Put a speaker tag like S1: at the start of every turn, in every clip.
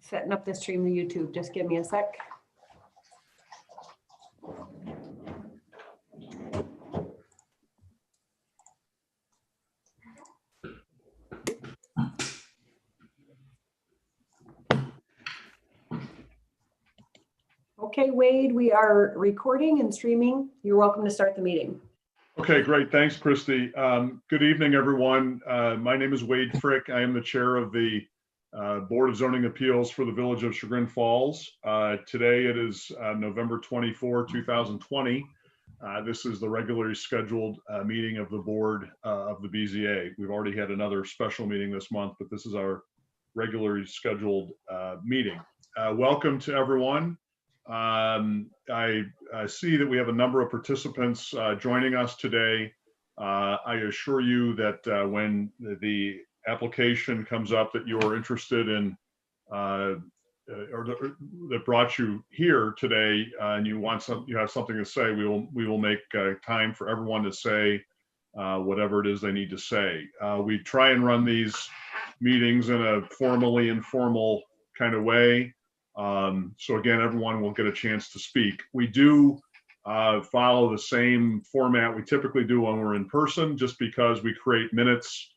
S1: Setting up the stream to YouTube. Just give me a sec. Okay, Wade, we are recording and streaming. You're welcome to start the meeting.
S2: Okay, great. Thanks, Christy. Good evening, everyone. My name is Wade Frick. I am the chair of the Board of Zoning Appeals for the Village of Chagrin Falls. Today it is November 24, 2020. This is the regularly scheduled meeting of the board of the BZA. We've already had another special meeting this month, but this is our regularly scheduled meeting. Welcome to everyone. I see that we have a number of participants joining us today. I assure you that when the application comes up that you're interested in or that brought you here today and you have something to say, we will make time for everyone to say whatever it is they need to say. We try and run these meetings in a formally informal kind of way. So again, everyone will get a chance to speak. We do follow the same format we typically do when we're in person, just because we create minutes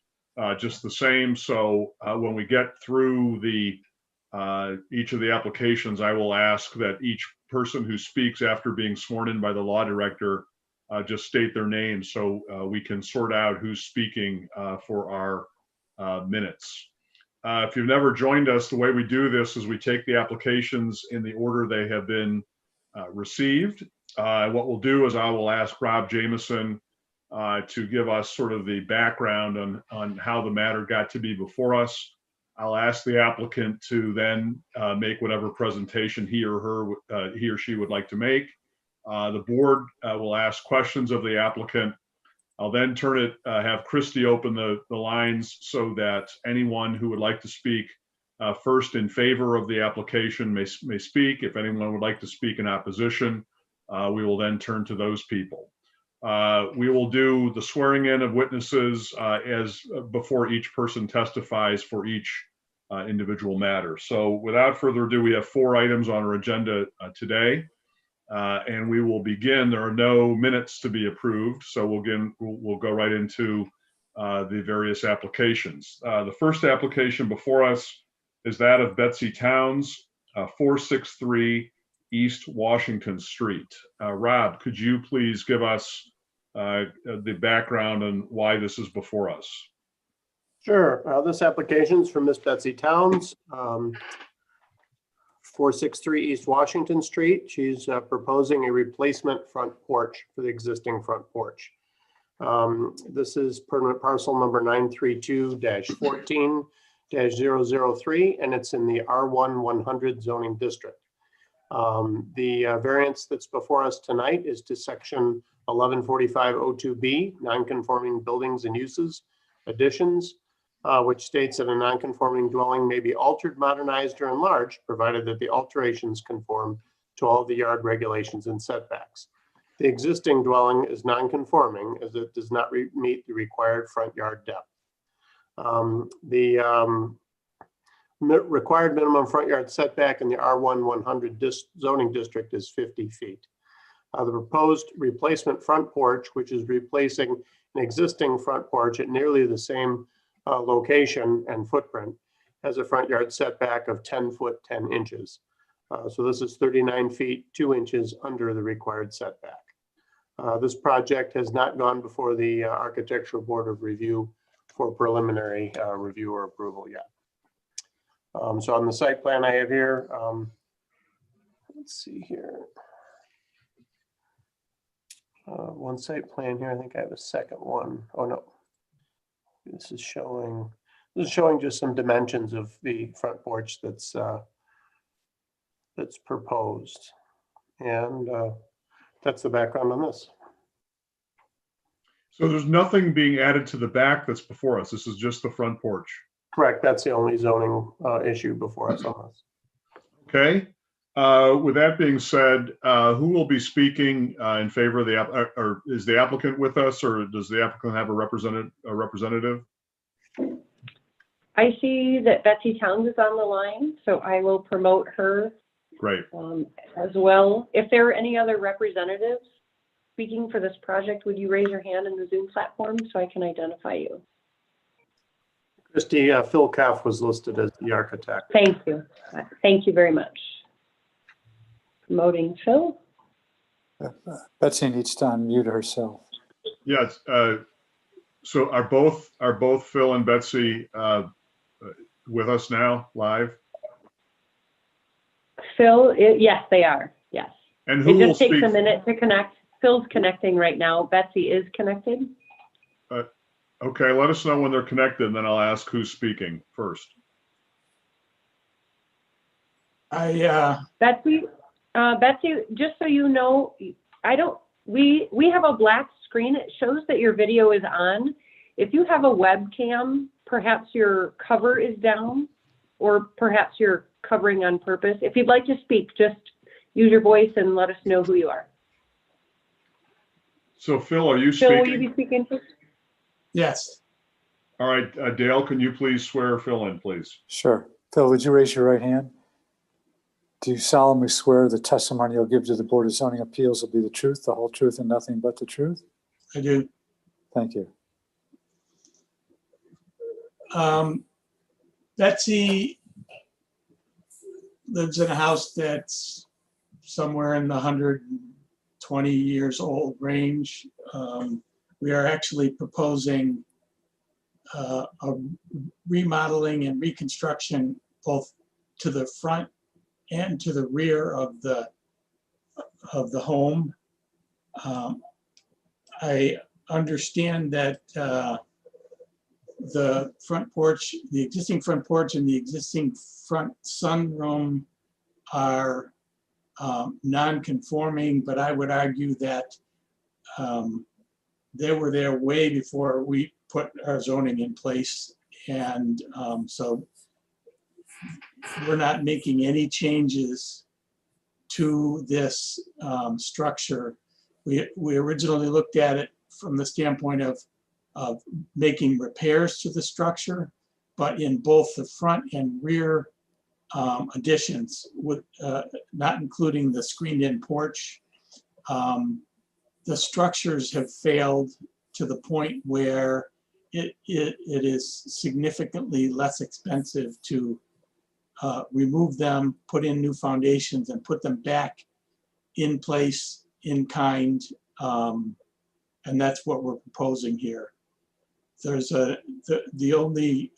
S2: just the same. So when we get through each of the applications, I will ask that each person who speaks after being sworn in by the law director just state their name so we can sort out who's speaking for our minutes. If you've never joined us, the way we do this is we take the applications in the order they have been received. What we'll do is I will ask Rob Jameson to give us sort of the background on how the matter got to be before us. I'll ask the applicant to then make whatever presentation he or she would like to make. The board will ask questions of the applicant. I'll then have Christy open the lines so that anyone who would like to speak first in favor of the application may speak. If anyone would like to speak in opposition, we will then turn to those people. We will do the swearing in of witnesses as before each person testifies for each individual matter. So without further ado, we have 4 items on our agenda today. And we will begin. There are no minutes to be approved, so we'll go right into the various applications. The first application before us is that of Betsy Towns, 463 East Washington Street. Rob, could you please give us the background on why this is before us?
S3: Sure. This application is from Miss Betsy Towns. 463 East Washington Street. She's proposing a replacement front porch for the existing front porch. This is permanent parcel number 932-14-003, and it's in the R1 100 zoning district. The variance that's before us tonight is to section 114502B, non-conforming buildings and uses, additions, which states that a non-conforming dwelling may be altered, modernized, or enlarged, provided that the alterations conform to all the yard regulations and setbacks. The existing dwelling is non-conforming as it does not meet the required front yard depth. The required minimum front yard setback in the R1 100 zoning district is 50 feet. The proposed replacement front porch, which is replacing an existing front porch at nearly the same location and footprint, has a front yard setback of 10 foot 10 inches. So this is 39 feet 2 inches under the required setback. This project has not gone before the Architectural Board of Review for preliminary review or approval yet. So on the site plan I have here, let's see here. One site plan here. I think I have a second one. Oh no. This is showing just some dimensions of the front porch that's proposed, and that's the background on this.
S2: So there's nothing being added to the back that's before us. This is just the front porch.
S3: Correct. That's the only zoning issue before us on this.
S2: Okay. With that being said, who will be speaking in favor of the or is the applicant with us, or does the applicant have a representative?
S4: I see that Betsy Towns is on the line, so I will promote her
S2: Great.
S4: as well. If there are any other representatives speaking for this project, would you raise your hand in the Zoom platform so I can identify you?
S3: Christie, Phil Kaff was listed as the architect.
S4: Thank you. Thank you very much. Promoting Phil.
S5: Betsy needs to unmute herself.
S2: Yes. So are both Phil and Betsy with us now live?
S4: Phil, yes, they are. Yes.
S2: And
S4: It
S2: who will
S4: just takes
S2: speak?
S4: a minute to connect. Phil's connecting right now. Betsy is connected.
S2: Okay, let us know when they're connected, and then I'll ask who's speaking first.
S4: Betsy, just so you know, we have a black screen. It shows that your video is on. If you have a webcam, perhaps your cover is down, or perhaps you're covering on purpose. If you'd like to speak, just use your voice and let us know who you are.
S2: So Phil, are you
S4: Phil, will you
S2: speaking?
S4: be speaking first?
S6: Yes,
S2: All right, Dale, can you please swear Phil in, please?
S5: Sure. Phil, would you raise your right hand? Do you solemnly swear the testimony you'll give to the Board of Zoning Appeals will be the truth, the whole truth, and nothing but the truth?
S6: I do.
S5: Thank you.
S6: Betsy lives in a house that's somewhere in the 120 years old range. We are actually proposing a remodeling and reconstruction both to the front and to the rear of the home. I understand that the front porch, the existing front porch and the existing front sunroom are non-conforming, but I would argue that they were there way before we put our zoning in place. And so we're not making any changes to this structure. We originally looked at it from the standpoint of making repairs to the structure, but in both the front and rear additions, with not including the screened-in porch, the structures have failed to the point where it is significantly less expensive to remove them, put in new foundations, and put them back in place in kind. And that's what we're proposing here. There's the only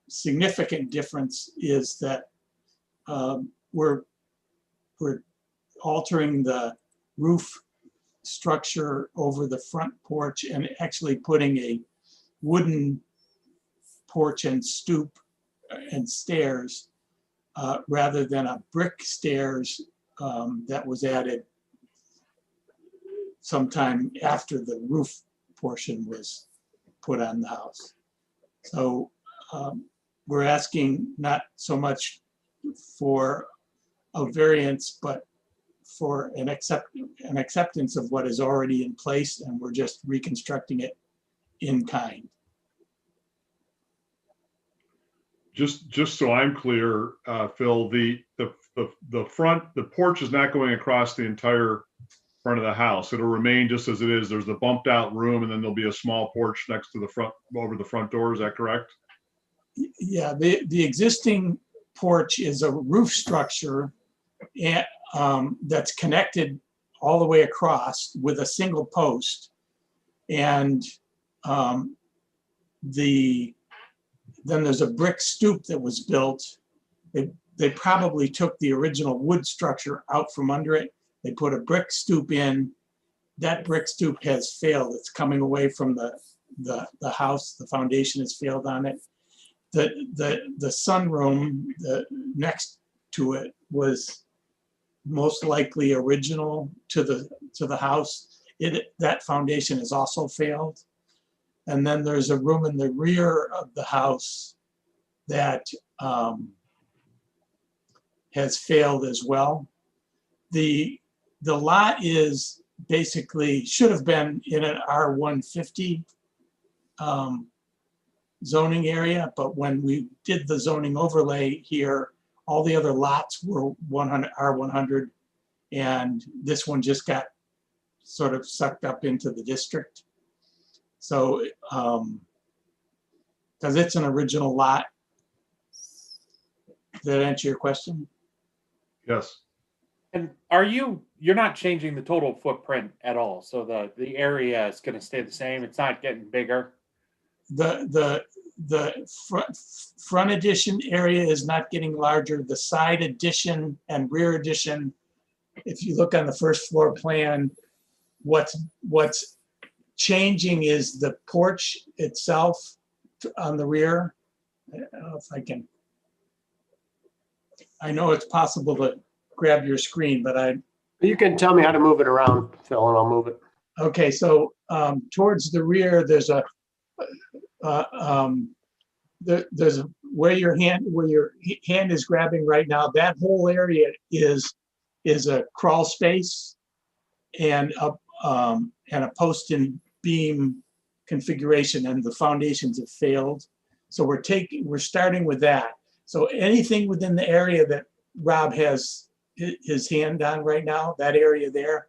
S6: significant difference is that we're altering the roof structure over the front porch and actually putting a wooden porch and stoop and stairs rather than a brick stairs that was added sometime after the roof portion was put on the house. So we're asking not so much for a variance, but for an acceptance of what is already in place, and we're just reconstructing it in kind.
S2: Just so I'm clear, Phil, the porch is not going across the entire front of the house. It'll remain just as it is. There's the bumped out room, and then there'll be a small porch next to the front, over the front door. Is that correct?
S6: Yeah, the existing porch is a roof structure and, that's connected all the way across with a single post. And then there's a brick stoop that was built. They probably took the original wood structure out from under it. They put a brick stoop in. That brick stoop has failed. It's coming away from the house. The foundation has failed on it. The sunroom next to it was most likely original to the house. That foundation has also failed. And then there's a room in the rear of the house that has failed as well. The lot is basically, should have been in an R150 zoning area, but when we did the zoning overlay here, all the other lots were 100, R100, and this one just got sort of sucked up into the district. So, because it's an original lot. Does that answer your question?
S2: Yes.
S7: And you're not changing the total footprint at all, so the area is gonna stay the same, it's not getting bigger?
S6: The front addition area is not getting larger. The side addition and rear addition, if you look on the first floor plan, what's changing is the porch itself on the rear. I don't know if I can. I know it's possible to grab your screen, but
S3: You can tell me how to move it around, Phil, and I'll move it.
S6: okay, so towards the rear, there's a where your hand is grabbing right now, that whole area is a crawl space and a post and beam configuration, and the foundations have failed. So we're starting with that. So anything within the area that Rob has his hand on right now, that area there,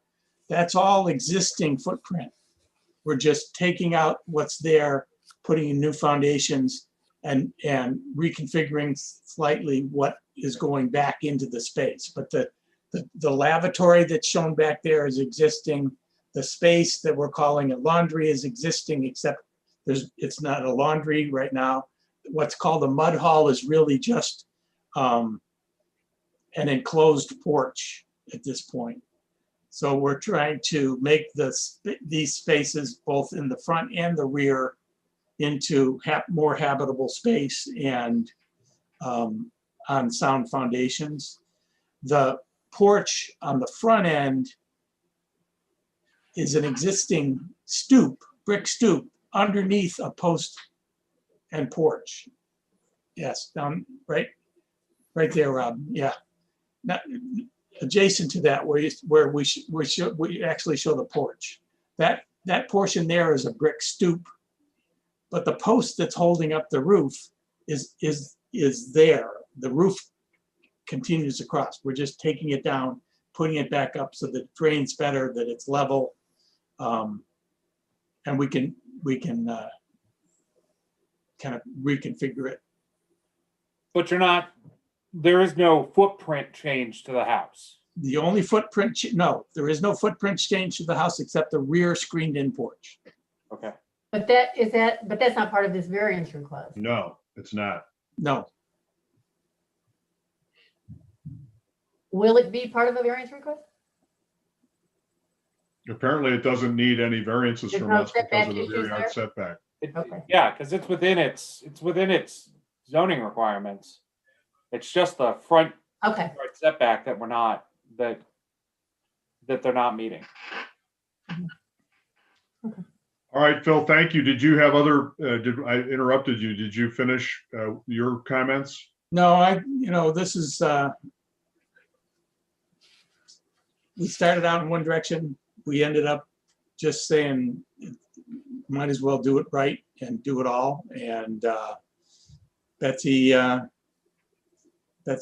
S6: that's all existing footprint. We're just taking out what's there, putting in new foundations and reconfiguring slightly what is going back into the space. But the lavatory that's shown back there is existing. The space that we're calling a laundry is existing, except it's not a laundry right now. What's called a mud hall is really just an enclosed porch at this point. So we're trying to make these spaces, both in the front and the rear, into more habitable space and on sound foundations. The porch on the front end is an existing stoop, brick stoop, underneath a post and porch. Yes, down right there, Rob. Yeah, not adjacent to that, where we actually show the porch. That portion there is a brick stoop, but the post that's holding up the roof is there. The roof continues across. We're just taking it down, putting it back up so that it drains better, that it's level, and we can kind of reconfigure it.
S7: But there is no footprint change to the house.
S6: The only footprint, no, there is no footprint change to the house except the rear screened-in porch.
S7: Okay.
S8: But that's not part of this variance request.
S2: No, it's not.
S6: No,
S8: Will it be part of a variance request?
S2: Apparently, it doesn't need any variances
S8: There's
S2: from
S8: no
S2: us because of the
S8: setback
S2: rear
S8: issues
S2: yard
S8: there?
S2: setback.
S8: Okay.
S7: Yeah, because it's within its zoning requirements. It's just the front
S8: Okay.
S7: yard setback that they're not meeting.
S2: All right, Phil, thank you. Did you have other, I interrupted you. Did you finish your comments?
S6: no, this is, we started out in one direction. We ended up just saying, might as well do it right and do it all. And Betsy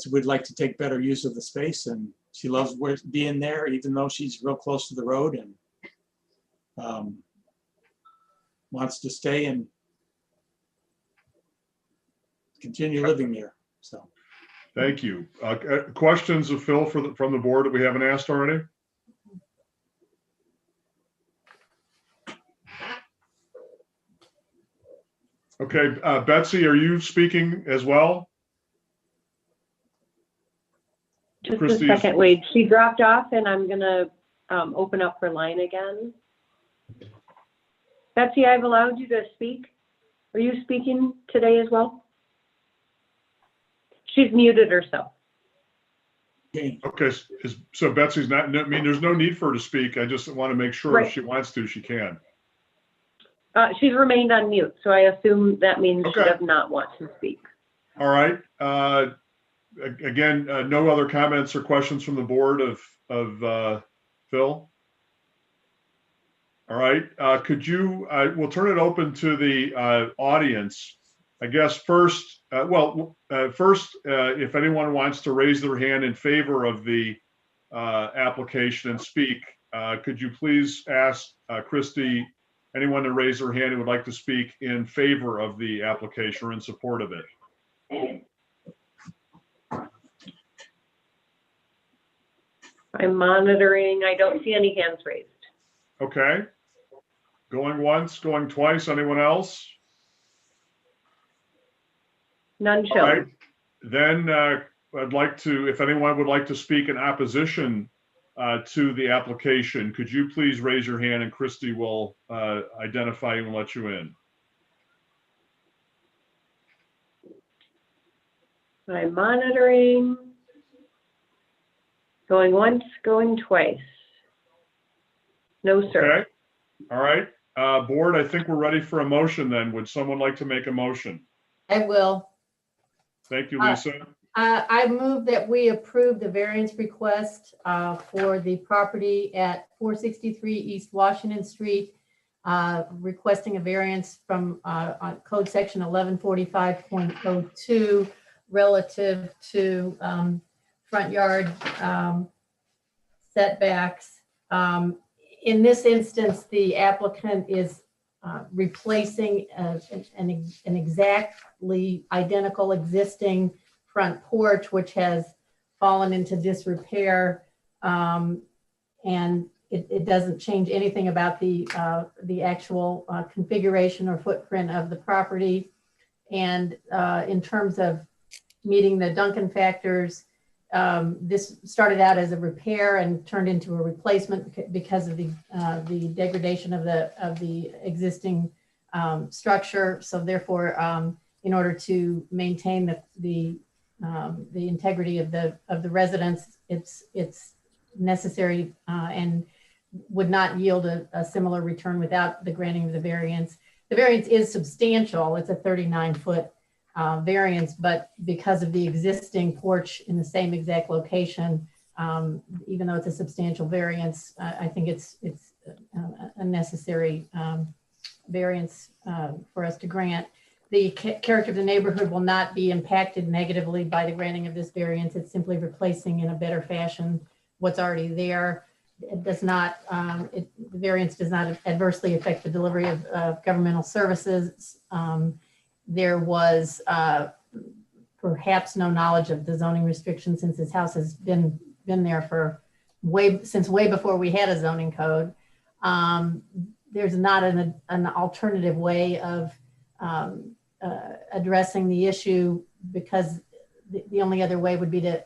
S6: would like to take better use of the space, and she loves being there, even though she's real close to the road, and wants to stay and continue living there. So,
S2: Thank you. Questions of Phil from the board that we haven't asked already? Okay, Betsy, are you speaking as well?
S4: Just
S2: Christie
S4: a
S2: is-
S4: second, Wade. She dropped off and I'm gonna open up her line again. Betsy, I've allowed you to speak. Are you speaking today as well? She's muted herself.
S6: okay,
S2: Okay, so Betsy's not, I mean, there's no need for her to speak. I just want to make sure if
S4: Right.
S2: she wants to, she can.
S4: She's remained on mute, so I assume that means she
S2: Okay.
S4: does not want to speak.
S2: All right. Again, no other comments or questions from the board of Phil? All right, we'll turn it open to the audience. I guess first, if anyone wants to raise their hand in favor of the application and speak, could you please ask Christy, anyone to raise their hand who would like to speak in favor of the application or in support of it?
S4: I'm monitoring. I don't see any hands raised.
S2: Okay. Going once, going twice. Anyone else?
S4: None
S2: All right.
S4: shown.
S2: Then I'd like to, if anyone would like to speak in opposition to the application, could you please raise your hand and Christy will identify you and let you in.
S4: I'm monitoring. Going once, going twice. No, sir.
S2: Okay. All right. Board, I think we're ready for a motion then. Would someone like to make a motion?
S8: I will.
S2: Thank you, Lisa.
S8: I move that we approve the variance request for the property at 463 East Washington Street, requesting a variance from on code section 1145.02 relative to front yard setbacks. In this instance, the applicant is replacing an exactly identical existing front porch, which has fallen into disrepair. And it doesn't change anything about the actual configuration or footprint of the property. And in terms of meeting the Duncan factors, this started out as a repair and turned into a replacement because of the degradation of the existing structure. So therefore, in order to maintain the integrity of the residence, it's necessary and would not yield a similar return without the granting of the variance. The variance is substantial. It's a 39-foot variance, but because of the existing porch in the same exact location, even though it's a substantial variance, I think it's a necessary variance for us to grant. The character of the neighborhood will not be impacted negatively by the granting of this variance. It's simply replacing in a better fashion what's already there. It does not, the variance does not adversely affect the delivery of governmental services. There was perhaps no knowledge of the zoning restrictions since this house has been there for since way before we had a zoning code. There's not an alternative way of addressing the issue, because the only other way would be to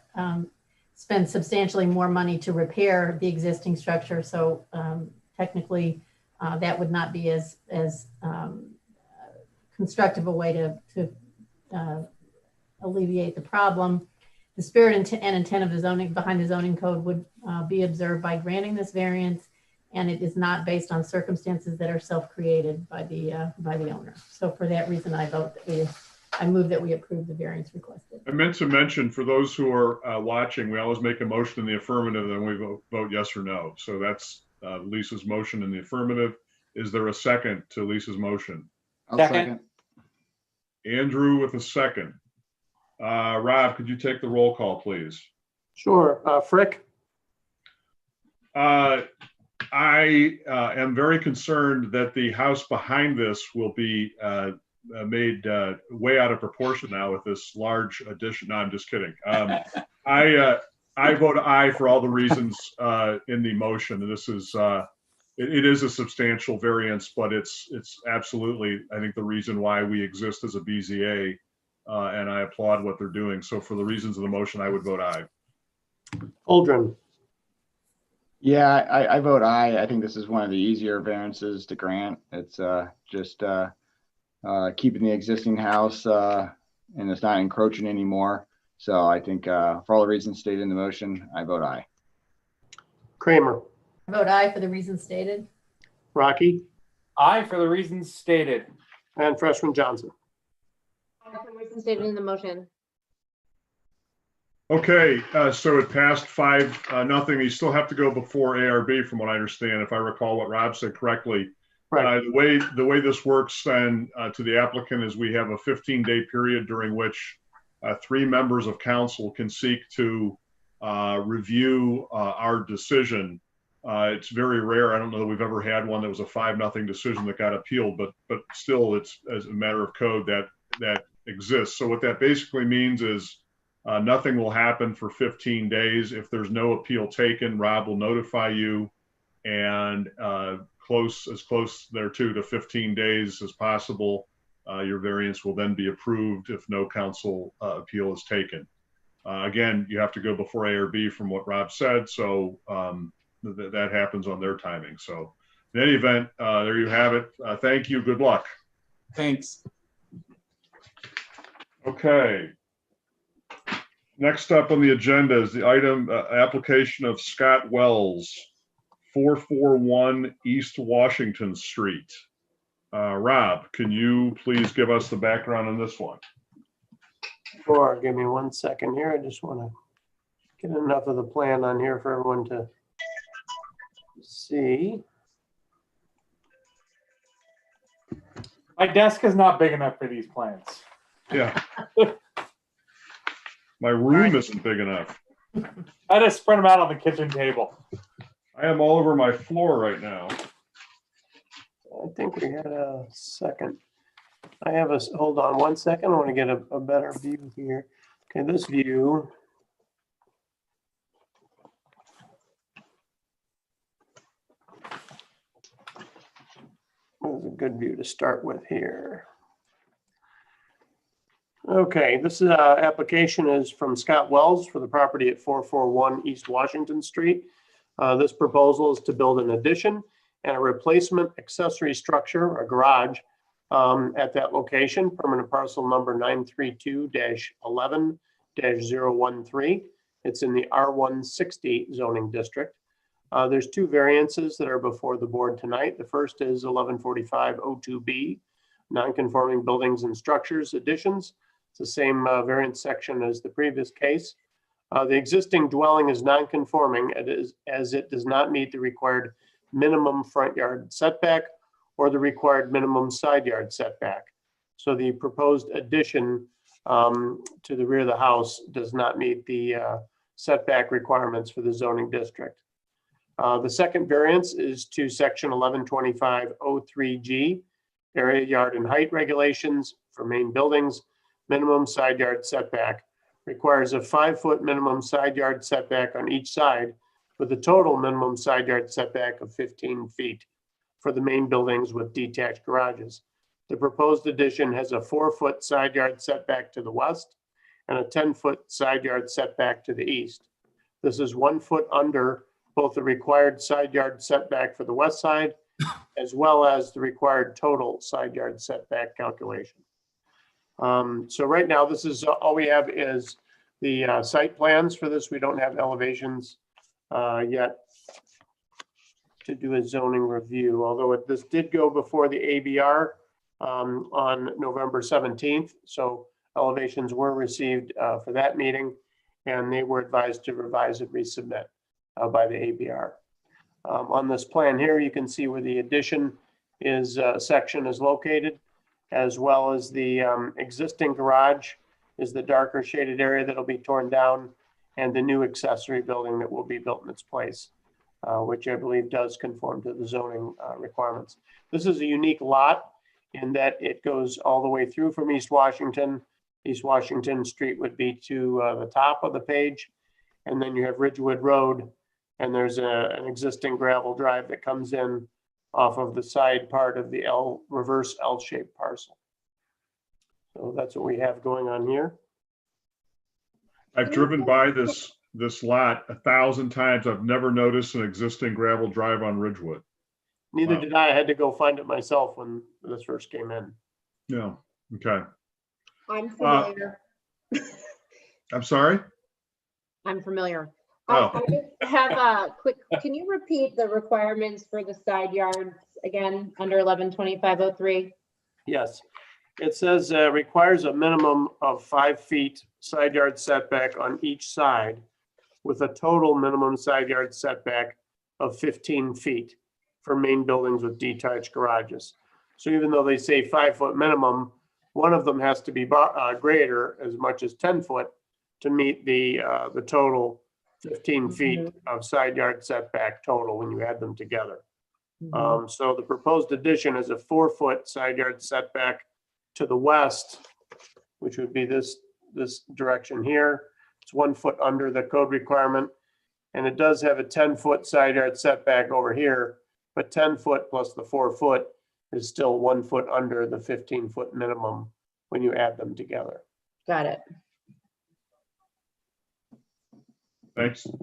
S8: spend substantially more money to repair the existing structure. So technically, that would not be as constructive a way to alleviate the problem. The spirit and intent of the zoning behind the zoning code would be observed by granting this variance, and it is not based on circumstances that are self-created by the owner. So for that reason, I move that we approve the variance requested.
S2: I meant to mention, for those who are watching, we always make a motion in the affirmative, then we vote yes or no. So that's Lisa's motion in the affirmative. Is there a second to Lisa's motion?
S7: Second.
S2: Andrew with a second. Rob, could you take the roll call, please?
S3: Sure. Frick,
S2: I am very concerned that the house behind this will be made way out of proportion now with this large addition. No, I'm just kidding. I vote aye for all the reasons in the motion. This is it is a substantial variance, but it's absolutely, I think, the reason why we exist as a BZA, and I applaud what they're doing. So for the reasons of the motion, I would vote aye.
S3: Holdren,
S9: Yeah, I vote aye. I think this is one of the easier variances to grant. It's just keeping the existing house and it's not encroaching anymore. So I think for all the reasons stated in the motion, I vote aye.
S3: Kramer,
S8: I vote aye for the reasons stated.
S3: Rocky,
S7: Aye for the reasons stated.
S3: and Freshman Johnson.
S10: For the reasons stated in the motion.
S2: Okay, so it passed 5-0. You still have to go before ARB, from what I understand. If I recall what Rob said correctly,
S3: Right.
S2: The way this works then to the applicant is we have a 15-day period during which 3 members of council can seek to review our decision. It's very rare. I don't know that we've ever had one that was a 5-0 decision that got appealed, but still, it's as a matter of code that exists. So what that basically means is nothing will happen for 15 days. If there's no appeal taken, Rob will notify you, and as close thereto to 15 days as possible, your variance will then be approved if no council appeal is taken. Again, you have to go before ARB from what Rob said, so that happens on their timing. So in any event, there you have it. Thank you. Good luck.
S6: Thanks.
S2: Okay. Next up on the agenda is the item application of Scott Wells, 441 East Washington Street. Rob, can you please give us the background on this one?
S3: Sure, give me 1 second here. I just want to get enough of the plan on here for everyone to see.
S7: My desk is not big enough for these plans.
S2: Yeah. My room isn't big enough.
S7: I just spread them out on the kitchen table.
S2: I am all over my floor right now.
S3: I think we had a second. Hold on 1 second. I want to get a better view here. Okay, this view. This is a good view to start with here. Okay, this application is from Scott Wells for the property at 441 East Washington Street. This proposal is to build an addition and a replacement accessory structure, a garage, at that location, permanent parcel number 932-11-013. It's in the R160 zoning district. There's 2 variances that are before the board tonight. The first is 1145-02B, non-conforming buildings and structures additions. It's the same variance section as the previous case. The existing dwelling is non-conforming as it does not meet the required minimum front yard setback or the required minimum side yard setback. So the proposed addition to the rear of the house does not meet the setback requirements for the zoning district. The second variance is to section 1125-03G, area yard and height regulations for main buildings. Minimum side yard setback requires a 5-foot minimum side yard setback on each side with a total minimum side yard setback of 15 feet for the main buildings with detached garages. The proposed addition has a 4-foot side yard setback to the west and a 10-foot side yard setback to the east. This is 1 foot under both the required side yard setback for the west side as well as the required total side yard setback calculation. So right now, this is all we have is the site plans for this. We don't have elevations yet to do a zoning review, although this did go before the ABR on November 17th. So elevations were received for that meeting, and they were advised to revise and resubmit by the ABR. On this plan here, you can see where the addition section is located, as well as the existing garage is the darker shaded area that'll be torn down, and the new accessory building that will be built in its place, which I believe does conform to the zoning requirements. This is a unique lot in that it goes all the way through from East Washington. East Washington Street would be to the top of the page, and then you have Ridgewood Road, and there's an existing gravel drive that comes in off of the side part of the reverse L-shaped parcel. So that's what we have going on here.
S2: I've driven by this lot 1,000 times. I've never noticed an existing gravel drive on Ridgewood.
S3: Neither
S2: Wow.
S3: did I. I had to go find it myself when this first came in.
S2: Yeah, okay.
S10: I'm familiar.
S2: I'm sorry?
S10: I'm familiar.
S2: Oh.
S10: I just have a quick, can you repeat the requirements for the side yards again under 1125-03?
S3: Yes, it says requires a minimum of 5 feet side yard setback on each side with a total minimum side yard setback of 15 feet for main buildings with detached garages. So even though they say 5-foot minimum, one of them has to be greater as much as 10 foot to meet the total 15 feet of side yard setback total when you add them together. So the proposed addition is a 4-foot side yard setback to the west, which would be this direction here. It's 1 foot under the code requirement. And it does have a 10-foot side yard setback over here, but 10 foot plus the 4 foot is still 1 foot under the 15-foot minimum when you add them together.
S10: Got it.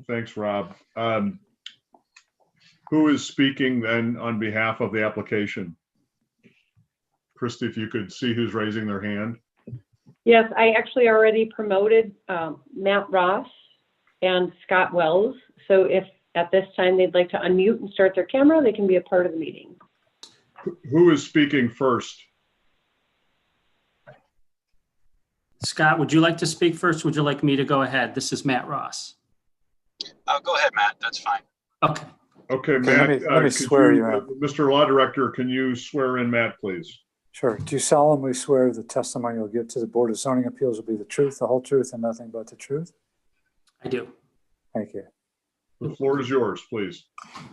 S2: Thanks, Rob. Who is speaking then on behalf of the application? Christy, if you could see who's raising their hand.
S4: Yes, I actually already promoted Matt Ross and Scott Wells. So if at this time they'd like to unmute and start their camera, they can be a part of the meeting.
S2: Who is speaking first?
S11: Scott, would you like to speak first? Would you like me to go ahead? This is Matt Ross.
S12: Go ahead, Matt. That's fine.
S11: Okay.
S2: Okay, Matt.
S5: Let me swear you in.
S2: Mr. Law Director, can you swear in Matt, please?
S5: Sure. Do you solemnly swear the testimony you'll give to the Board of Zoning Appeals will be the truth, the whole truth, and nothing but the truth?
S11: I do.
S5: Thank you.
S2: The floor is yours, please.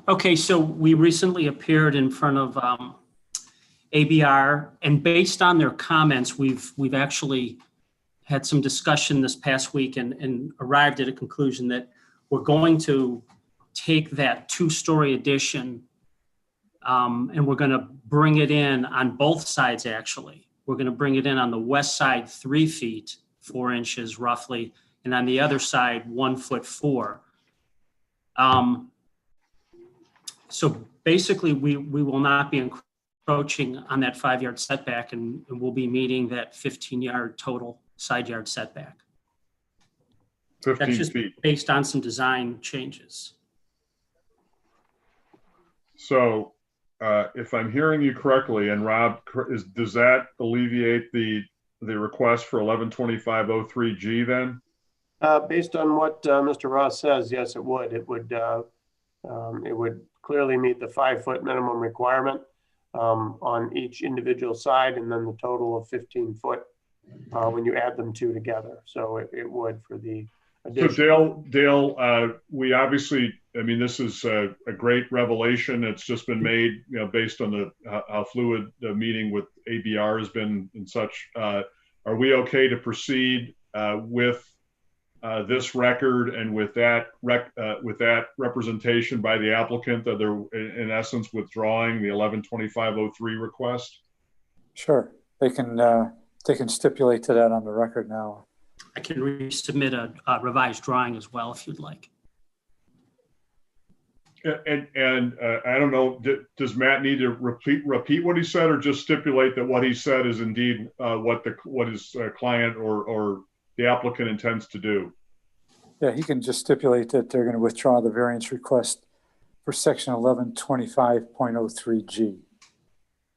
S11: Okay, so we recently appeared in front of ABR, and based on their comments, we've actually had some discussion this past week and arrived at a conclusion that we're going to take that 2-story addition and we're going to bring it in on both sides, actually. We're going to bring it in on the west side 3 feet, 4 inches roughly, and on the other side 1 foot 4. So basically, we will not be encroaching on that 5-yard setback, and we'll be meeting that 15-yard total side yard setback.
S2: 15
S11: That's just
S2: feet.
S11: based on some design changes.
S2: So if I'm hearing you correctly, and Rob, does that alleviate the request for 112503G then?
S3: Based on what Mr. Ross says, yes, it would. It would clearly meet the 5-foot minimum requirement on each individual side, and then the total of 15 foot when you add them two together. So it would for the addition.
S2: So Dale, we obviously, I mean, this is a great revelation. It's just been made, based on how fluid the meeting with ABR has been and such. Are we okay to proceed with this record and with that representation by the applicant that they're in essence withdrawing the 112503 request?
S5: Sure. They can stipulate to that on the record now.
S11: I can resubmit a revised drawing as well if you'd like.
S2: And I don't know, does Matt need to repeat what he said, or just stipulate that what he said is indeed what his client or the applicant intends to do?
S5: Yeah, he can just stipulate that they're going to withdraw the variance request for section 1125.03G.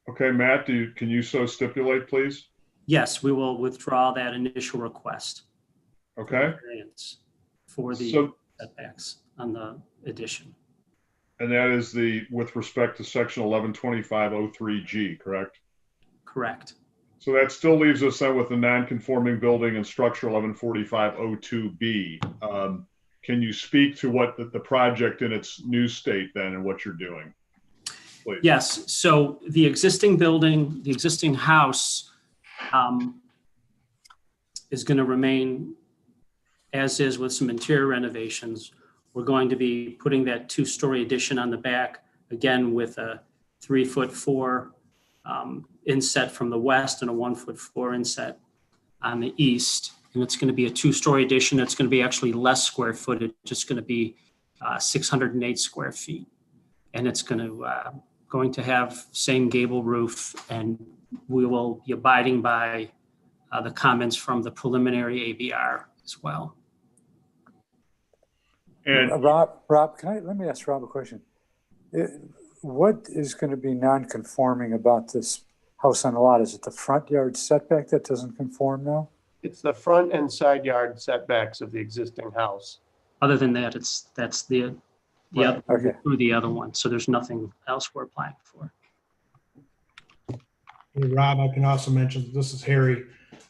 S2: Okay, Matt, can you so stipulate, please?
S11: Yes, we will withdraw that initial request.
S2: Okay.
S11: For the setbacks on the addition.
S2: And that is with respect to section 1125.03G, correct?
S11: Correct.
S2: So that still leaves us then with the non-conforming building and structure 1145.02B. Can you speak to what the project in its new state then and what you're doing? Please.
S11: Yes, so the existing building, the existing house is going to remain as is with some interior renovations. We're going to be putting that 2-story addition on the back, again with a 3'4" inset from the west and a 1'4" inset on the east. And it's going to be a 2-story addition. It's going to be actually less square footage. It's going to be 608 square feet. And it's going to have same gable roof, and we will be abiding by the comments from the preliminary ABR as well.
S2: And
S5: Rob, let me ask Rob a question. What is going to be non-conforming about this house on the lot? Is it the front yard setback that doesn't conform now?
S3: It's the front and side yard setbacks of the existing house.
S11: Other than that, that's the the other,
S5: Okay.
S11: through the other one. So there's nothing else we're applying for.
S13: Hey, Rob, I can also mention, this is Harry.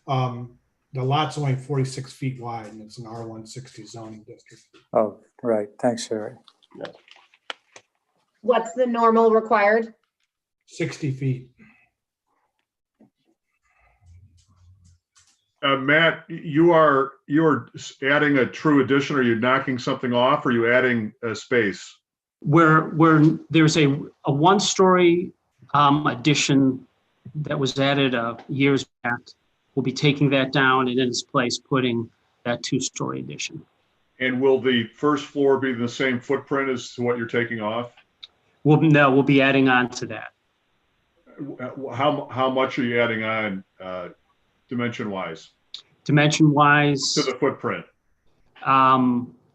S13: The lot's only 46 feet wide and it's an R160 zoning district.
S5: Oh, right. Thanks, Harry.
S10: What's the normal required?
S13: 60 feet.
S2: Matt, you're adding a true addition. Are you knocking something off? Or are you adding a space?
S11: Where there's a one-story addition that was added years back. We'll be taking that down and in its place putting that two-story addition.
S2: And will the first floor be the same footprint as to what you're taking off?
S11: We'll be adding on to that.
S2: How much are you adding on dimension-wise
S11: Dimension-wise,
S2: to the footprint?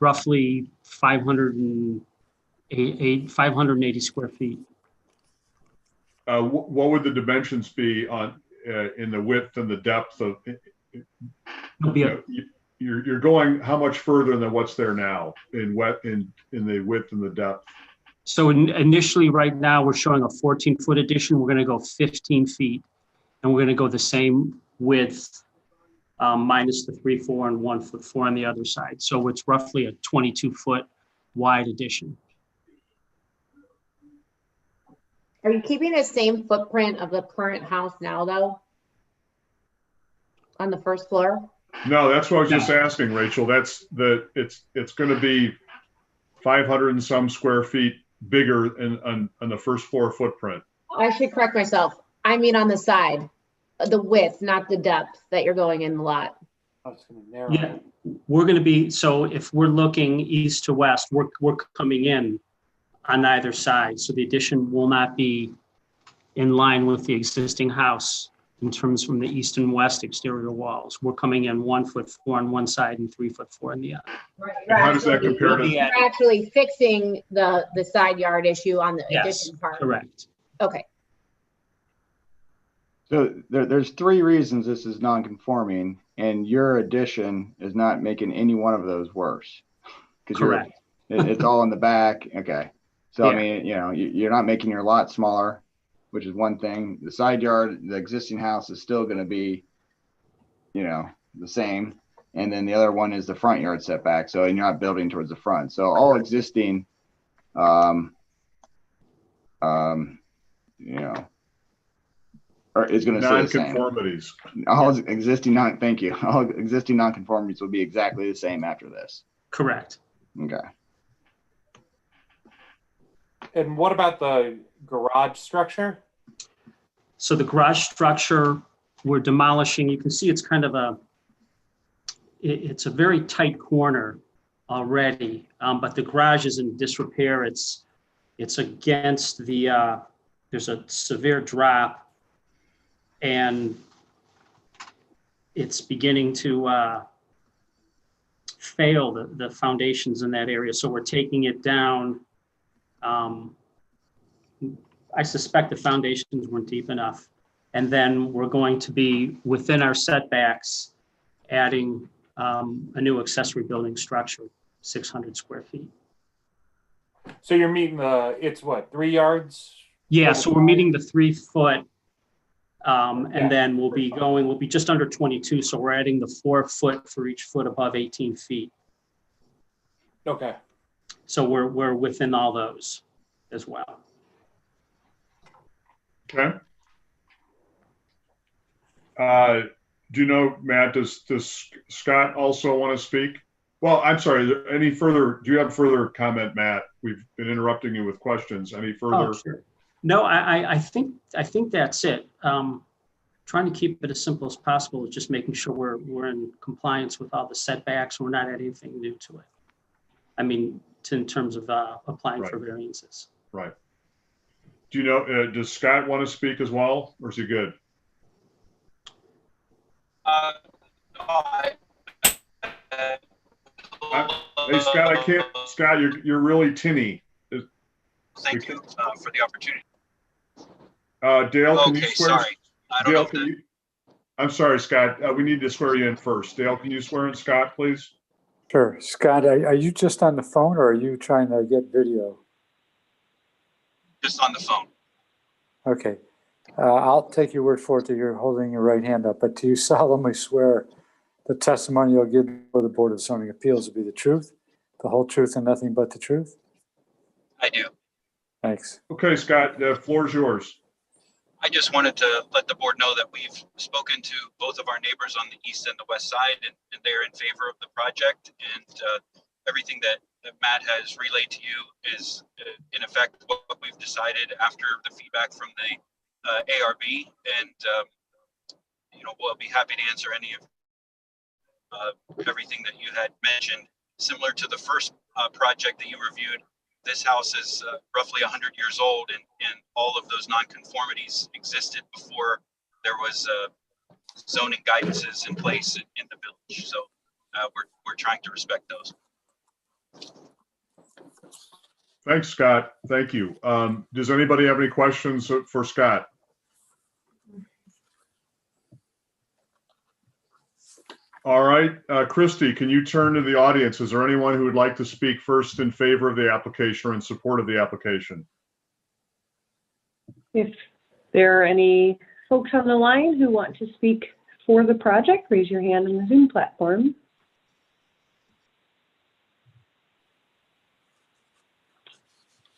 S11: roughly 580 square feet.
S2: What would the dimensions be on in the width and the depth of?
S11: It'll be a-
S2: You're going how much further than what's there now in the width and the depth?
S11: So initially, right now, we're showing a 14-foot addition. We're going to go 15 feet, and we're going to go the same width minus the 3.4 and 1.4 on the other side. So it's roughly a 22-foot wide addition.
S10: Are you keeping the same footprint of the current house now, though? On the first floor?
S2: No, that's what I was just asking, Rachel. It's going to be 500 and some square feet bigger on the first floor footprint.
S10: I should correct myself. I mean on the side, the width, not the depth that you're going in the lot.
S11: Yeah, we're going to be, so if we're looking east to west, we're coming in on either side. So the addition will not be in line with the existing house in terms from the east and west exterior walls. We're coming in 1.4 on one side and 3.4 on the other.
S10: Right.
S2: And how does that compare to?
S10: You're actually fixing the side yard issue on the
S11: Yes,
S10: addition part.
S11: correct.
S10: Okay.
S9: So there's three reasons this is non-conforming, and your addition is not making any one of those worse.
S11: Correct.
S9: It's all in the back. Okay. So,
S11: Yeah.
S9: I mean, you're not making your lot smaller, which is one thing. The side yard, the existing house is still going to be, the same. And then the other one is the front yard setback. So, and you're not building towards the front. So all existing, is going to stay the same.
S2: Non-conformities.
S9: All existing non-conformities will be exactly the same after this.
S11: Correct.
S9: Okay.
S7: And what about the garage structure?
S11: So the garage structure we're demolishing, you can see it's kind of it's a very tight corner already, but the garage is in disrepair. It's against the, there's a severe drop and it's beginning to fail the foundations in that area. So we're taking it down. I suspect the foundations weren't deep enough. And then we're going to be within our setbacks, adding a new accessory building structure, 600 square feet.
S7: So you're meeting it's what, 3 yards?
S11: Yeah, so we're meeting the 3 foot. And then we'll be just under 22. So we're adding the 4 foot for each foot above 18 feet.
S7: Okay.
S11: So we're within all those as well.
S2: Okay. Do you know, Matt, does Scott also want to speak? Well, I'm sorry, do you have further comment, Matt? We've been interrupting you with questions. Any further?
S11: Oh, sure. No, I think that's it. Trying to keep it as simple as possible, just making sure we're in compliance with all the setbacks. We're not adding anything new to it. I mean, in terms of applying for variances.
S2: Right. Do you know, does Scott want to speak as well, or is he good? Hey, Scott, I can't, Scott, you're really tinny.
S12: Thank you for the opportunity.
S2: Dale, can you
S12: Okay,
S2: swear?
S12: sorry. I don't know if that-
S2: I'm sorry, Scott, we need to swear you in first. Dale, can you swear in Scott, please?
S5: Sure. Scott, are you just on the phone or are you trying to get video?
S12: Just on the phone.
S5: Okay. I'll take your word for it that you're holding your right hand up, but do you solemnly swear the testimony you'll give before the Board of Zoning Appeals will be the truth, the whole truth, and nothing but the truth?
S12: I do.
S5: Thanks.
S2: Okay, Scott, the floor is yours.
S12: I just wanted to let the board know that we've spoken to both of our neighbors on the east and the west side, and they're in favor of the project. And everything that Matt has relayed to you is in effect what we've decided after the feedback from the ARB. And we'll be happy to answer any of everything that you had mentioned. Similar to the first project that you reviewed, this house is roughly 100 years old, and all of those nonconformities existed before there was zoning guidances in place in the village. So we're trying to respect those.
S2: Thanks, Scott. Thank you. Does anybody have any questions for Scott? All right, Christy, can you turn to the audience? Is there anyone who would like to speak first in favor of the application or in support of the application?
S4: If there are any folks on the line who want to speak for the project, raise your hand in the Zoom platform.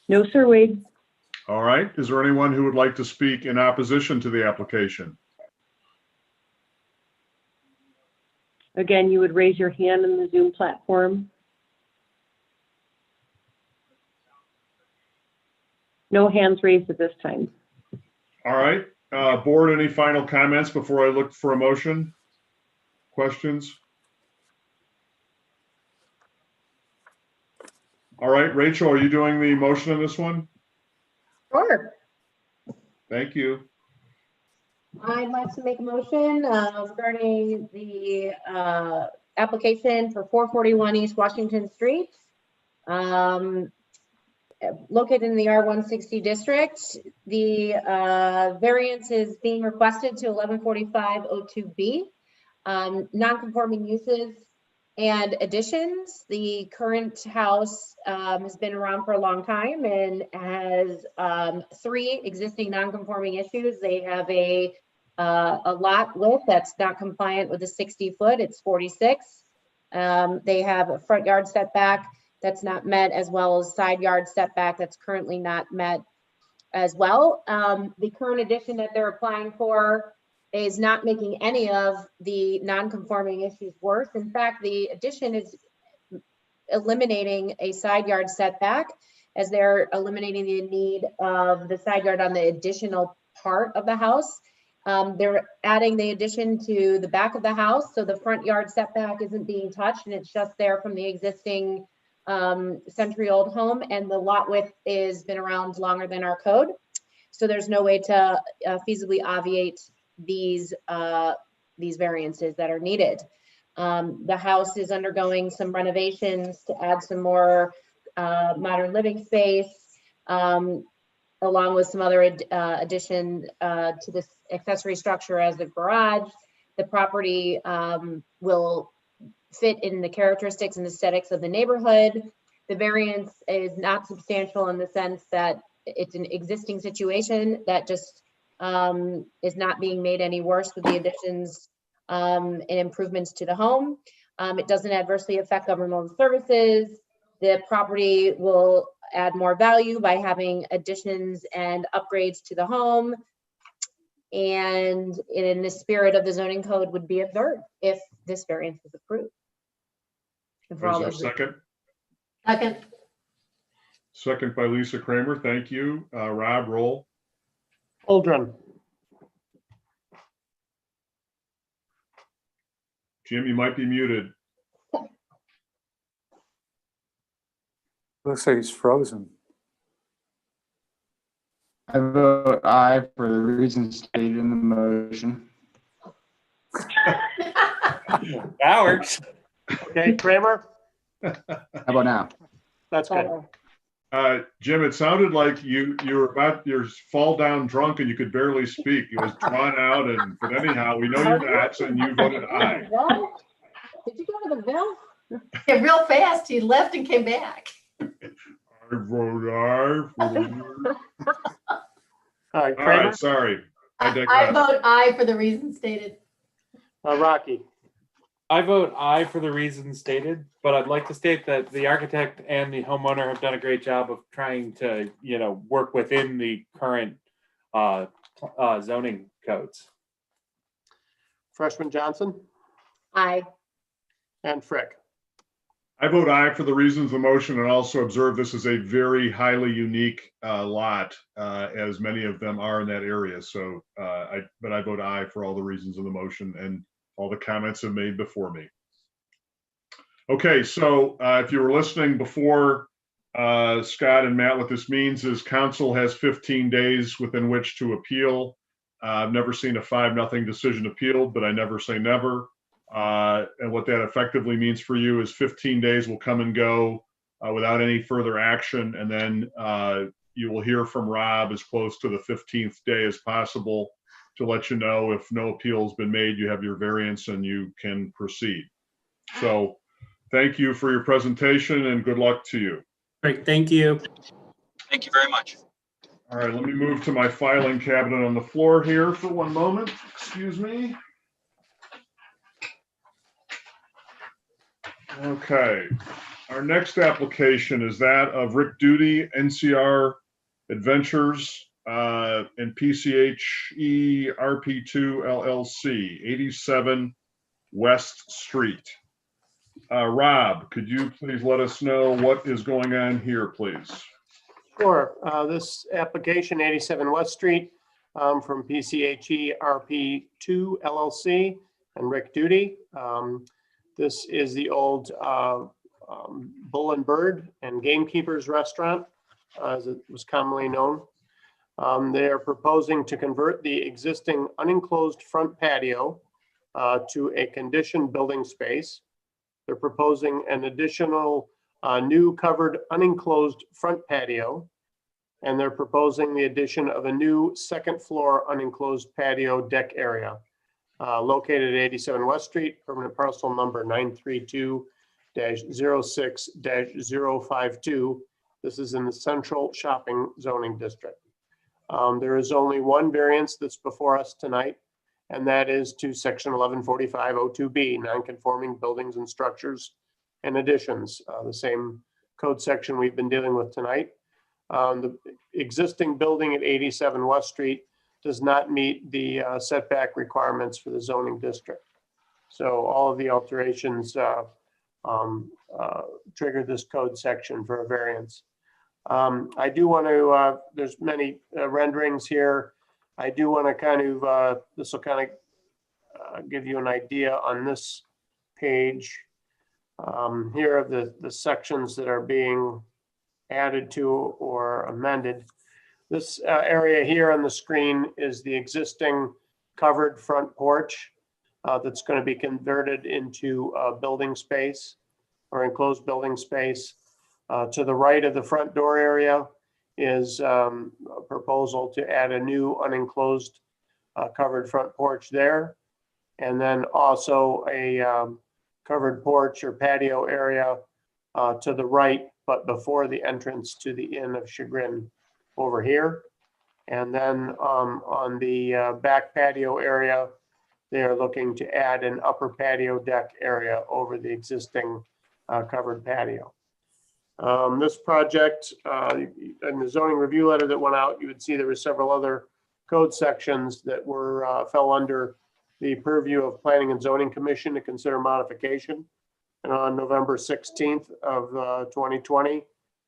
S4: No, sir, Wade.
S2: All right, is there anyone who would like to speak in opposition to the application?
S4: Again, you would raise your hand in the Zoom platform. No hands raised at this time.
S2: All right, board, any final comments before I look for a motion? Questions? All right, Rachel, are you doing the motion on this one?
S10: Sure.
S2: Thank you.
S10: I'd like to make a motion regarding the application for 441 East Washington Street, located in the R160 district. The variance is being requested to 1145-02B, non-conforming uses and additions. The current house has been around for a long time and has 3 existing non-conforming issues. They have a lot width that's not compliant with the 60 foot, it's 46. They have a front yard setback that's not met, as well as side yard setback that's currently not met as well. The current addition that they're applying for is not making any of the non-conforming issues worse. In fact, the addition is eliminating a side yard setback, as they're eliminating the need of the side yard on the additional part of the house. They're adding the addition to the back of the house, so the front yard setback isn't being touched, and it's just there from the existing century-old home, and the lot width has been around longer than our code. So there's no way to feasibly obviate these variances that are needed. The house is undergoing some renovations to add some more modern living space, along with some other addition to this accessory structure as a garage. The property will fit in the characteristics and aesthetics of the neighborhood. The variance is not substantial in the sense that it's an existing situation that just is not being made any worse with the additions and improvements to the home. It doesn't adversely affect governmental services. The property will add more value by having additions and upgrades to the home. And in the spirit of the zoning code would be observed if this variance is approved.
S2: Is there a second?
S8: Second.
S2: Second by Lisa Kramer. Thank you. Rob, roll.
S3: Holdren.
S2: Jim, you might be muted.
S5: Looks like he's frozen.
S9: I vote aye for the reasons stated in the motion.
S7: That works.
S3: Okay, Kramer?
S9: How about now?
S3: That's good.
S2: Jim, it sounded like you were about your fall down drunk and you could barely speak. It was drawn out, but anyhow, we know you're not, and you voted aye.
S10: Did you go to the Ville?
S8: Yeah, real fast. He left and came back.
S2: I vote aye.
S3: All right,
S2: All
S3: Kramer,
S2: right, sorry. I
S8: I
S2: digress.
S8: vote aye for the reasons stated.
S3: Rocky,
S7: I vote aye for the reasons stated, but I'd like to state that the architect and the homeowner have done a great job of trying to, work within the current zoning codes.
S3: Freshman Johnson,
S10: Aye.
S3: and Frick.
S2: I vote aye for the reasons of the motion and also observe this is a very highly unique lot, as many of them are in that area. So, but I vote aye for all the reasons of the motion and all the comments have made before me. Okay, so if you were listening before, Scott and Matt, what this means is council has 15 days within which to appeal. I've never seen a 5-0 decision appealed, but I never say never. And what that effectively means for you is 15 days will come and go without any further action. And then you will hear from Rob as close to the 15th day as possible to let you know if no appeal has been made, you have your variance and you can proceed. So thank you for your presentation and good luck to you.
S11: Great, thank you.
S12: Thank you very much.
S2: All right, let me move to my filing cabinet on the floor here for one moment. Excuse me. Okay, our next application is that of Rick Duty, NCR Adventures, and PCHE RP2 LLC, 87 West Street. Rob, could you please let us know what is going on here, please?
S3: Sure. This application, 87 West Street, from PCHE RP2 LLC and Rick Duty. This is the old Bull and Bird and Gamekeepers Restaurant, as it was commonly known. They are proposing to convert the existing unenclosed front patio to a conditioned building space. They're proposing an additional new covered unenclosed front patio. And they're proposing the addition of a new second floor unenclosed patio deck area located at 87 West Street, permanent parcel number 932-06-052. This is in the central shopping zoning district. There is only one variance that's before us tonight, and that is to section 1145-02B, non-conforming buildings and structures and additions, the same code section we've been dealing with tonight. The existing building at 87 West Street does not meet the setback requirements for the zoning district. So all of the alterations trigger this code section for a variance. I do want to, there's many renderings here. I do want to kind of, this will kind of give you an idea on this page. Here are the sections that are being added to or amended. This area here on the screen is the existing covered front porch that's going to be converted into a building space or enclosed building space. To the right of the front door area is a proposal to add a new unenclosed covered front porch there. And then also a covered porch or patio area to the right, but before the entrance to the Inn of Chagrin over here. And then on the back patio area, they are looking to add an upper patio deck area over the existing covered patio. This project, in the zoning review letter that went out, you would see there were several other code sections that were fell under the purview of Planning and Zoning Commission to consider modification. And on November 16th of 2020,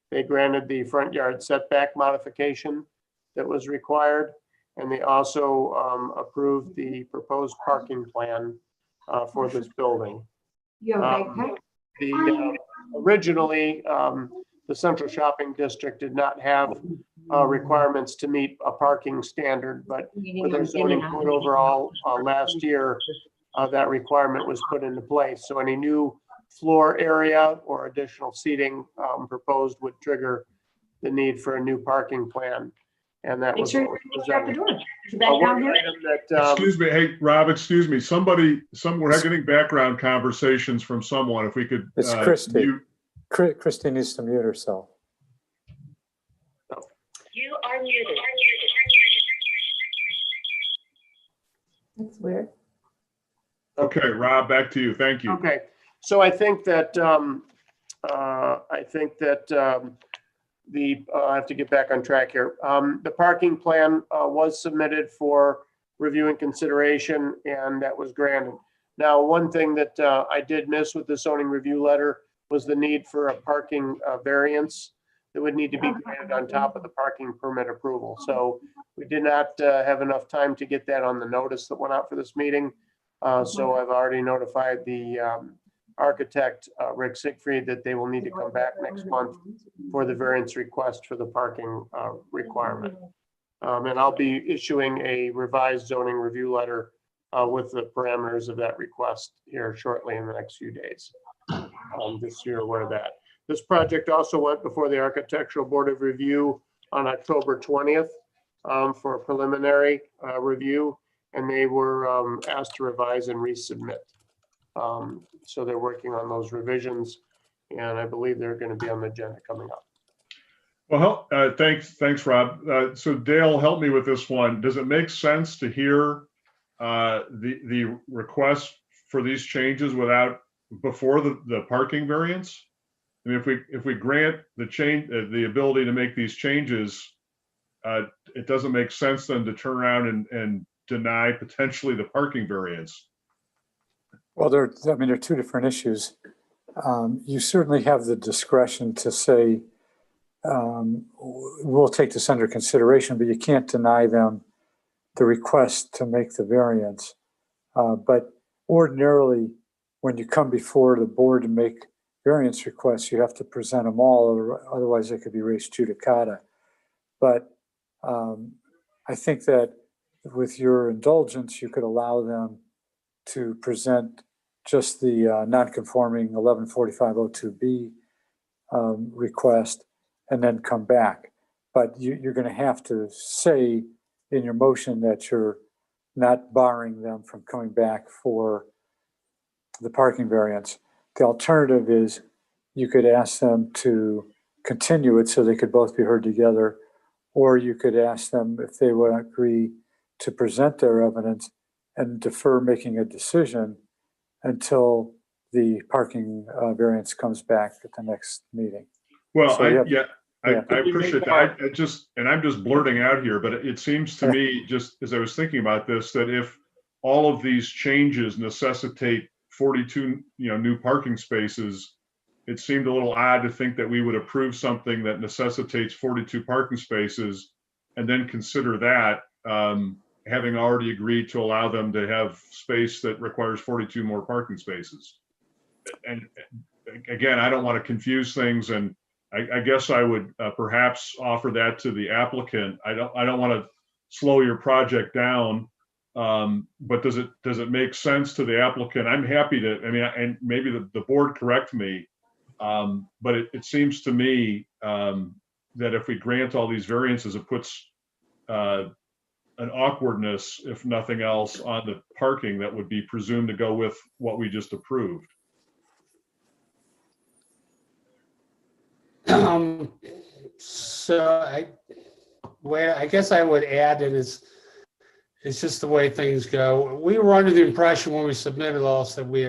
S3: they granted the front yard setback modification that was required. And they also approved the proposed parking plan for this building. Originally, the central shopping district did not have requirements to meet a parking standard, but with their zoning code overall last year, that requirement was put into place. So any new floor area or additional seating proposed would trigger the need for a new parking plan. And that
S1: Make
S3: was.
S1: sure
S3: what
S1: you
S3: was
S1: get out the
S3: presented.
S1: door. Is that down
S3: One
S1: here?
S3: item that,
S2: Excuse me, hey, Rob, excuse me, we're getting background conversations from someone, if we could.
S5: It's Christie.
S2: mute.
S5: Christie needs to mute herself.
S10: You are muted.
S8: That's weird.
S2: Okay, Rob, back to you, thank you.
S3: Okay, so I think that, I have to get back on track here. The parking plan was submitted for review and consideration, and that was granted. Now, one thing that I did miss with the zoning review letter was the need for a parking variance that would need to be granted on top of the parking permit approval. So we did not have enough time to get that on the notice that went out for this meeting. So I've already notified the architect, Rick Siegfried, that they will need to come back next month for the variance request for the parking requirement. And I'll be issuing a revised zoning review letter with the parameters of that request here shortly in the next few days. Just so you're aware of that. This project also went before the Architectural Board of Review on October 20th for a preliminary review, and they were asked to revise and resubmit. So they're working on those revisions, and I believe they're going to be on the agenda coming up.
S2: Well, thanks, Rob. So Dale, help me with this one. Does it make sense to hear the request for these changes before the parking variance? I mean, if we grant the ability to make these changes, it doesn't make sense then to turn around and deny potentially the parking variance.
S5: Well, there are two different issues. You certainly have the discretion to say, we'll take this under consideration, but you can't deny them the request to make the variance. But ordinarily, when you come before the board to make variance requests, you have to present them all, or otherwise they could be res judicata. But I think that with your indulgence, you could allow them to present just the non-conforming 114502B request and then come back. But you're going to have to say in your motion that you're not barring them from coming back for the parking variance. The alternative is you could ask them to continue it so they could both be heard together, or you could ask them if they would agree to present their evidence and defer making a decision until the parking variance comes back at the next meeting.
S2: Well,
S5: So
S2: I appreciate that. I'm just blurting out here, but it seems to me, just as I was thinking about this, that if all of these changes necessitate 42, new parking spaces, it seemed a little odd to think that we would approve something that necessitates 42 parking spaces and then consider that, having already agreed to allow them to have space that requires 42 more parking spaces. And again, I don't want to confuse things, and I guess I would perhaps offer that to the applicant. I don't want to slow your project down, but does it make sense to the applicant? I'm happy to. I mean, and maybe the board correct me, but it seems to me that if we grant all these variances, it puts an awkwardness, if nothing else, on the parking that would be presumed to go with what we just approved.
S14: So I guess I would add, and it's just the way things go. We were under the impression when we submitted all that we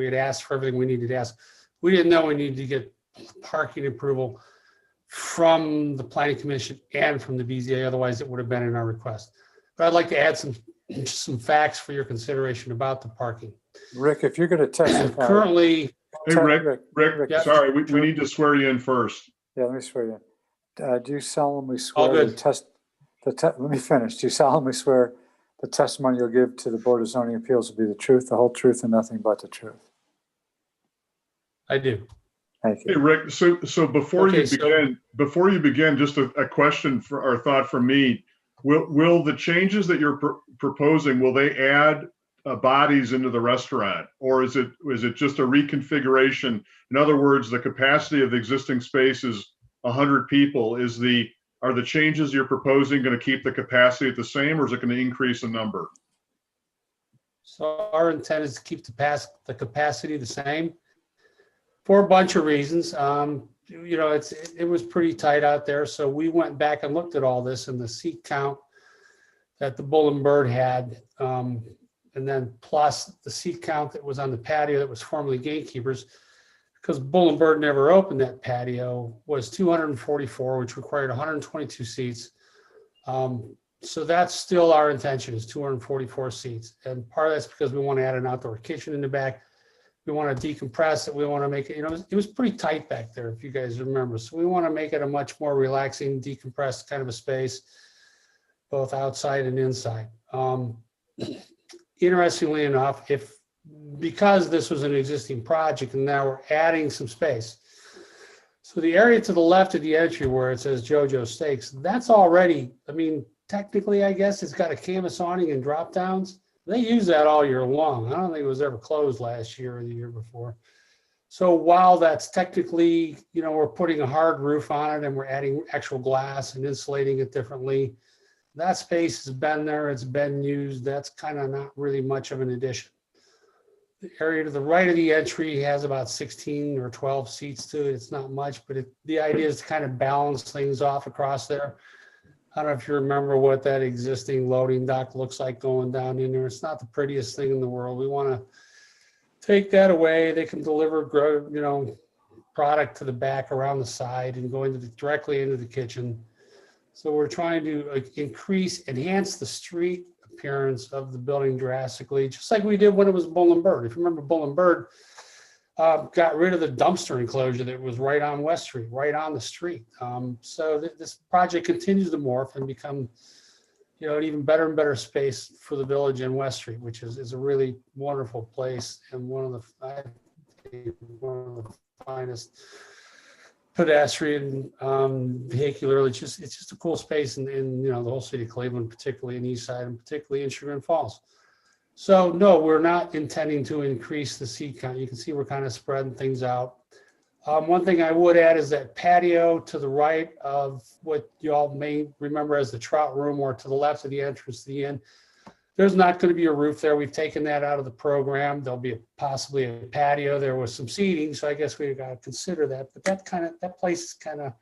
S14: had asked for everything we needed to ask. We didn't know we needed to get parking approval from the Planning Commission and from the BZA, otherwise it would have been in our request. But I'd like to add some facts for your consideration about the parking.
S5: Rick, if you're going to testify.
S14: Currently.
S2: Hey, Rick,
S14: yeah.
S2: Sorry, we need to swear you in first.
S5: Yeah, let me swear you in. Do you solemnly swear?
S14: All good.
S5: Let me finish. Do you solemnly swear the testimony you'll give to the Board of Zoning Appeals will be the truth, the whole truth, and nothing but the truth?
S14: I do.
S5: Thank you.
S2: Hey, Rick, so before you begin, just a question or thought from me. Will the changes that you're proposing, will they add bodies into the restaurant, or is it just a reconfiguration? In other words, the capacity of the existing space is 100 people. Is the Are the changes you're proposing going to keep the capacity at the same, or is it going to increase the number?
S14: So our intent is to keep the capacity the same for a bunch of reasons. You know, it was pretty tight out there. So we went back and looked at all this, and the seat count that the Bull and Bird had, and then plus the seat count that was on the patio that was formerly Gatekeepers, because Bull and Bird never opened that patio, was 244, which required 122 seats. So that's still our intention, is 244 seats. And part of that's because we want to add an outdoor kitchen in the back. We want to decompress it. We want to make it, you know, it was pretty tight back there, if you guys remember. So we want to make it a much more relaxing, decompressed kind of a space, both outside and inside. Interestingly enough, because this was an existing project and now we're adding some space. So the area to the left of the entry where it says JoJo Steaks, that's already, I mean, technically, I guess it's got a canvas awning and drop downs. They use that all year long. I don't think it was ever closed last year or the year before. So while that's technically, you know, we're putting a hard roof on it and we're adding actual glass and insulating it differently, that space has been there, it's been used. That's kind of not really much of an addition. The area to the right of the entry has about 16 or 12 seats to it. It's not much, but the idea is to kind of balance things off across there. I don't know if you remember what that existing loading dock looks like going down in there. It's not the prettiest thing in the world. We want to take that away. They can deliver, you know, product to the back around the side and go directly into the kitchen. So we're trying to enhance the street appearance of the building drastically, just like we did when it was Bull and Bird. If you remember, Bull and Bird got rid of the dumpster enclosure that was right on West Street, right on the street. So this project continues to morph and become, you know, an even better and better space for the village in West Street, which is a really wonderful place and one of the finest pedestrian, vehicular. It's just a cool space in you know, the whole city of Cleveland, particularly in East Side and particularly in Chagrin Falls. So no, we're not intending to increase the seat count. You can see we're kind of spreading things out. One thing I would add is that patio to the right of what you all may remember as the trout room, or to the left of the entrance to the inn, there's not going to be a roof there. We've taken that out of the program. There'll be possibly a patio. There was some seating, so I guess we've got to consider that. But that place is kind of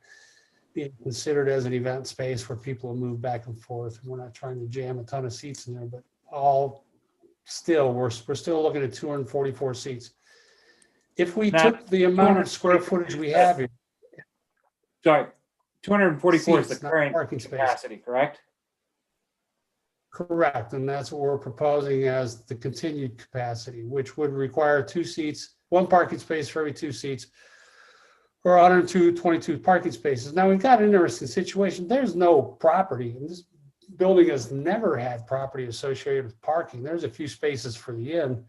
S14: being considered as an event space where people will move back and forth. And we're not trying to jam a ton of seats in there, but we're still looking at 244 seats. If we took the amount of square footage we have here.
S7: Sorry, 244 is the
S14: Seats, not
S7: current
S14: parking space.
S7: capacity, correct?
S14: Correct, and that's what we're proposing as the continued capacity, which would require 2 seats, 1 parking space for every 2 seats, or 122 parking spaces. Now, we've got an interesting situation. There's no property, and this building has never had property associated with parking. There's a few spaces for the inn,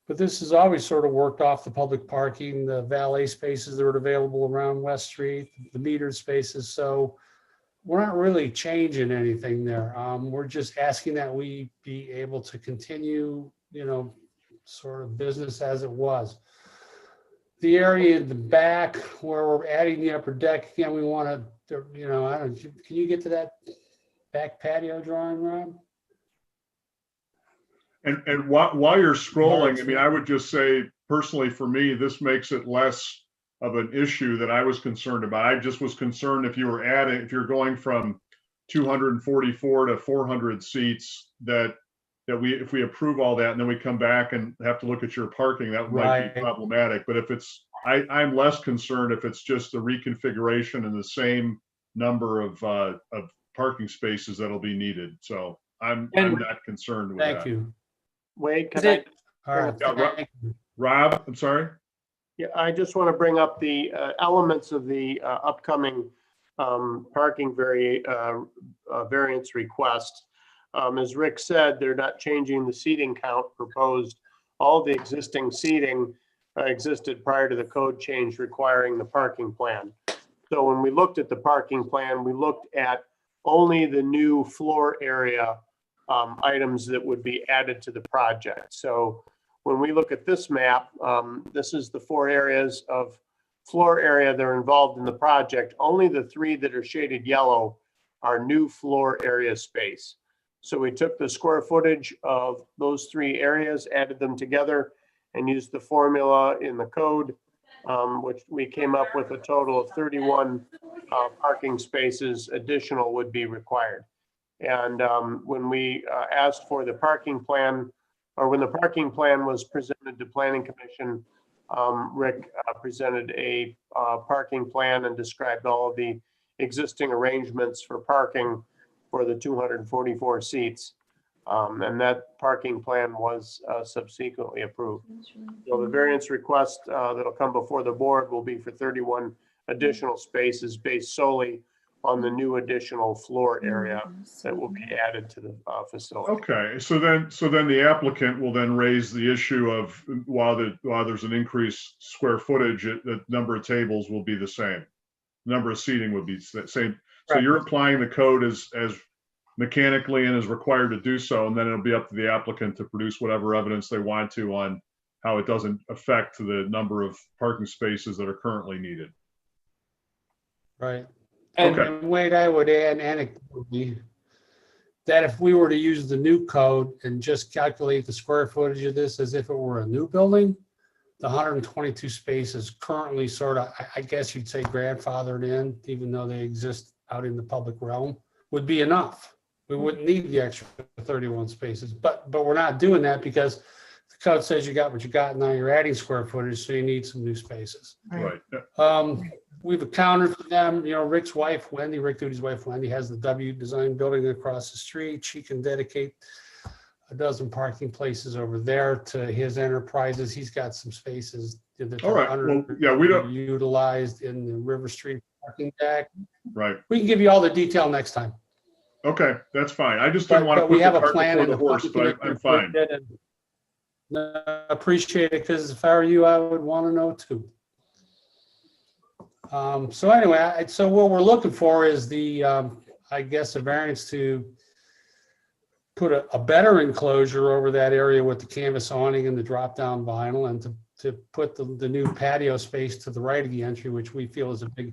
S14: but this has always sort of worked off the public parking, the valet spaces that are available around West Street, the metered spaces. So we're not really changing anything there. We're just asking that we be able to continue, you know, sort of business as it was. The area in the back where we're adding the upper deck, again, we want to, you know, can you get to that back patio drawing, Rob?
S2: And while you're scrolling, I mean, I would just say personally for me, this makes it less of an issue that I was concerned about. I just was concerned if you're going from 244 to 400 seats, if we approve all that and then we come back and have to look at your parking, that might be problematic. But if I'm less concerned if it's just a reconfiguration and the same number of parking spaces that'll be needed. So I'm not concerned with that.
S14: Thank you.
S3: Wade,
S2: Rob, I'm sorry.
S3: Yeah, I just want to bring up the elements of the upcoming parking variance request. As Rick said, they're not changing the seating count proposed. All the existing seating existed prior to the code change requiring the parking plan. So when we looked at the parking plan, we looked at only the new floor area items that would be added to the project. So when we look at this map, this is the 4 areas of floor area that are involved in the project, only the 3 that are shaded yellow are new floor area space. So we took the square footage of those 3 areas, added them together, and used the formula in the code, which we came up with a total of 31 parking spaces additional would be required. And when we asked for the parking plan, or when the parking plan was presented to Planning Commission, Rick presented a parking plan and described all of the existing arrangements for parking for the 244 seats. And that parking plan was subsequently approved. So the variance request that'll come before the board will be for 31 additional spaces based solely on the new additional floor area that will be added to the facility.
S2: Okay, so then the applicant will then raise the issue of while there's an increased square footage, the number of tables will be the same. Number of seating would be the same. So
S14: Right.
S2: you're applying the code as mechanically and is required to do so, and then it'll be up to the applicant to produce whatever evidence they want to on how it doesn't affect the number of parking spaces that are currently needed.
S14: Right.
S2: Okay.
S14: And Wade, I would add anecdotally that if we were to use the new code and just calculate the square footage of this as if it were a new building, the 122 spaces currently sort of, I guess you'd say grandfathered in, even though they exist out in the public realm, would be enough. We wouldn't need the extra 31 spaces, but we're not doing that because the code says you got what you got. Now you're adding square footage, so you need some new spaces.
S2: Right.
S14: We've accounted for them. You know, Rick's wife, Wendy, Rick Duty's wife, Wendy, has the W Design building across the street. She can dedicate a dozen parking places over there to his enterprises. He's got some spaces that
S2: All right. Well, yeah, we don't.
S14: utilized in the River Street parking deck.
S2: Right.
S14: We can give you all the detail next time.
S2: Okay, that's fine. I just didn't want to
S14: But
S2: put
S14: we
S2: the
S14: have a
S2: cart
S14: plan
S2: before
S14: and
S2: the
S14: the
S2: horse, but I'm fine.
S14: Appreciate it, because if I were you, I would want to know too. So anyway, so what we're looking for is the, I guess, a variance to put a better enclosure over that area with the canvas awning and the drop-down vinyl, and to put the new patio space to the right of the entry, which we feel is a big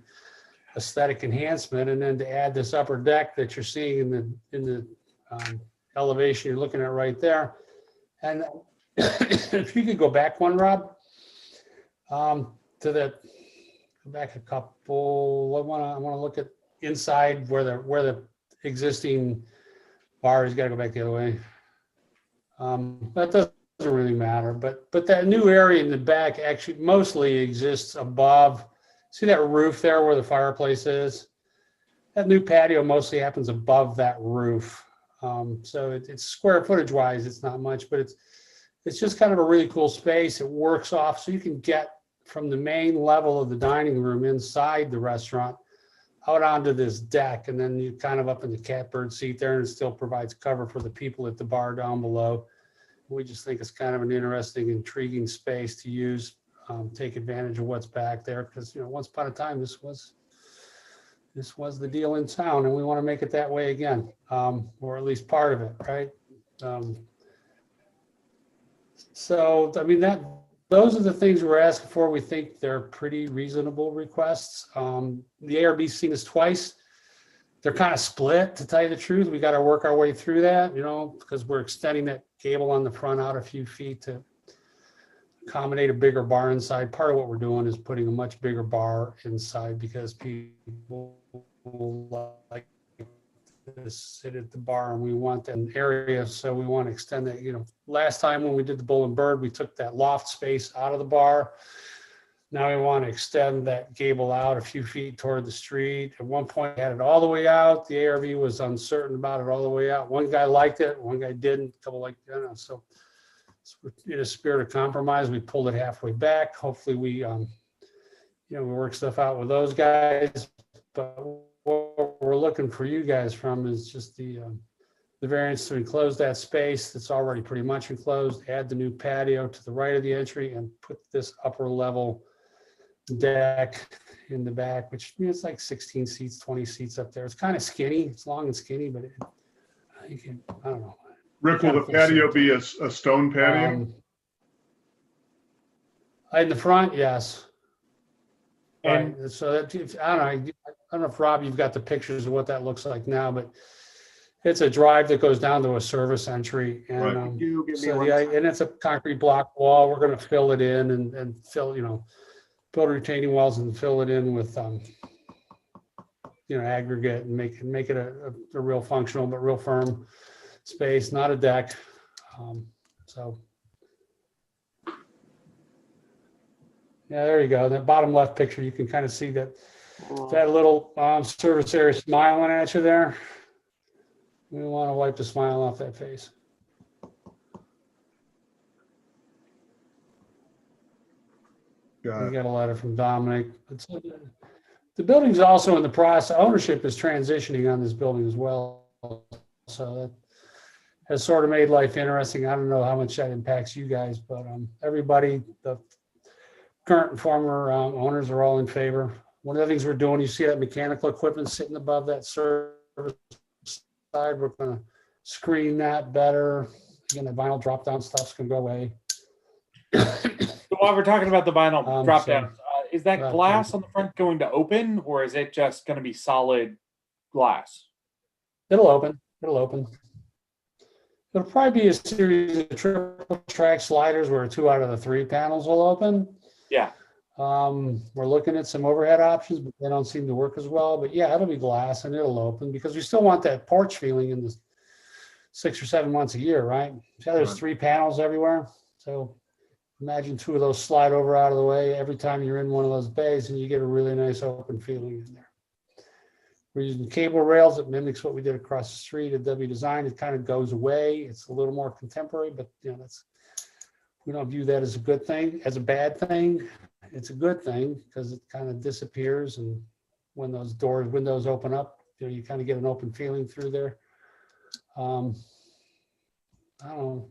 S14: aesthetic enhancement, and then to add this upper deck that you're seeing in the elevation you're looking at right there. And if you could go back one, Rob, to the, go back a couple. I want to look at inside where the existing bar is. Got to go back the other way. That doesn't really matter, but that new area in the back actually mostly exists above. See that roof there where the fireplace is? That new patio mostly happens above that roof. So it's square footage wise, it's not much, but it's just kind of a really cool space. It works off, so you can get from the main level of the dining room inside the restaurant out onto this deck, and then you kind of up in the catbird seat there, and it still provides cover for the people at the bar down below. We just think it's kind of an interesting, intriguing space to use, take advantage of what's back there, because, you know, once upon a time this was the deal in town, and we want to make it that way again, or at least part of it, right? So I mean, those are the things we're asking for. We think they're pretty reasonable requests. The ARB's seen us twice. They're kind of split, to tell you the truth. We got to work our way through that, you know, because we're extending that gable on the front out a few feet to accommodate a bigger bar inside. Part of what we're doing is putting a much bigger bar inside because people like to sit at the bar, and we want an area, so we want to extend that. You know, last time when we did the Bull and Bird, we took that loft space out of the bar. Now we want to extend that gable out a few feet toward the street. At one point, we had it all the way out. The ARB was uncertain about it all the way out. One guy liked it, one guy didn't. A couple like, you know, so in a spirit of compromise, we pulled it halfway back. Hopefully we, you know, we work stuff out with those guys. But what we're looking for you guys from is just the variance to enclose that space that's already pretty much enclosed, add the new patio to the right of the entry, and put this upper level deck in the back, which, you know, it's like 16 seats, 20 seats up there. It's kind of skinny. It's long and skinny, but you can, I don't know.
S2: Rick, will the patio be a stone patio?
S14: In the front, yes.
S7: And
S14: Right, so that, I don't know if Rob, you've got the pictures of what that looks like now, but it's a drive that goes down to a service entry
S2: Right.
S14: and,
S3: You give me
S14: so
S3: one
S14: and it's a concrete block wall. We're gonna fill it in and fill, build retaining walls and fill it in with, aggregate and make it a real functional, but real firm space, not a deck. So. Yeah, there you go. That bottom left picture, you can kind of see that little service area smiling at you there. We want to wipe the smile off that face. We got a letter from Dominic. The building's also in the process. Ownership is transitioning on this building as well. So that has sort of made life interesting. I don't know how much that impacts you guys, but everybody, the current and former owners are all in favor. One of the things we're doing, you see that mechanical equipment sitting above that service side. We're going to screen that better. Again, the vinyl drop down stuff's going to go away.
S7: So while we're talking about the vinyl drop down, is that
S14: Drop
S7: glass
S14: down.
S7: on the front going to open, or is it just going to be solid glass?
S14: It'll open. It'll open. It'll probably be a series of triple track sliders where 2 out of the 3 panels will open.
S7: Yeah.
S14: We're looking at some overhead options, but they don't seem to work as well. But yeah, it'll be glass and it'll open because we still want that porch feeling in the 6 or 7 months a year, right? So there's 3 panels everywhere. So imagine 2 of those slide over out of the way every time you're in one of those bays, and you get a really nice open feeling in there. We're using cable rails that mimics what we did across the street at W Design. It kind of goes away. It's a little more contemporary, but we don't view that as a good thing, as a bad thing. It's a good thing because it kind of disappears, and when those windows open up, you kind of get an open feeling through there. I don't know.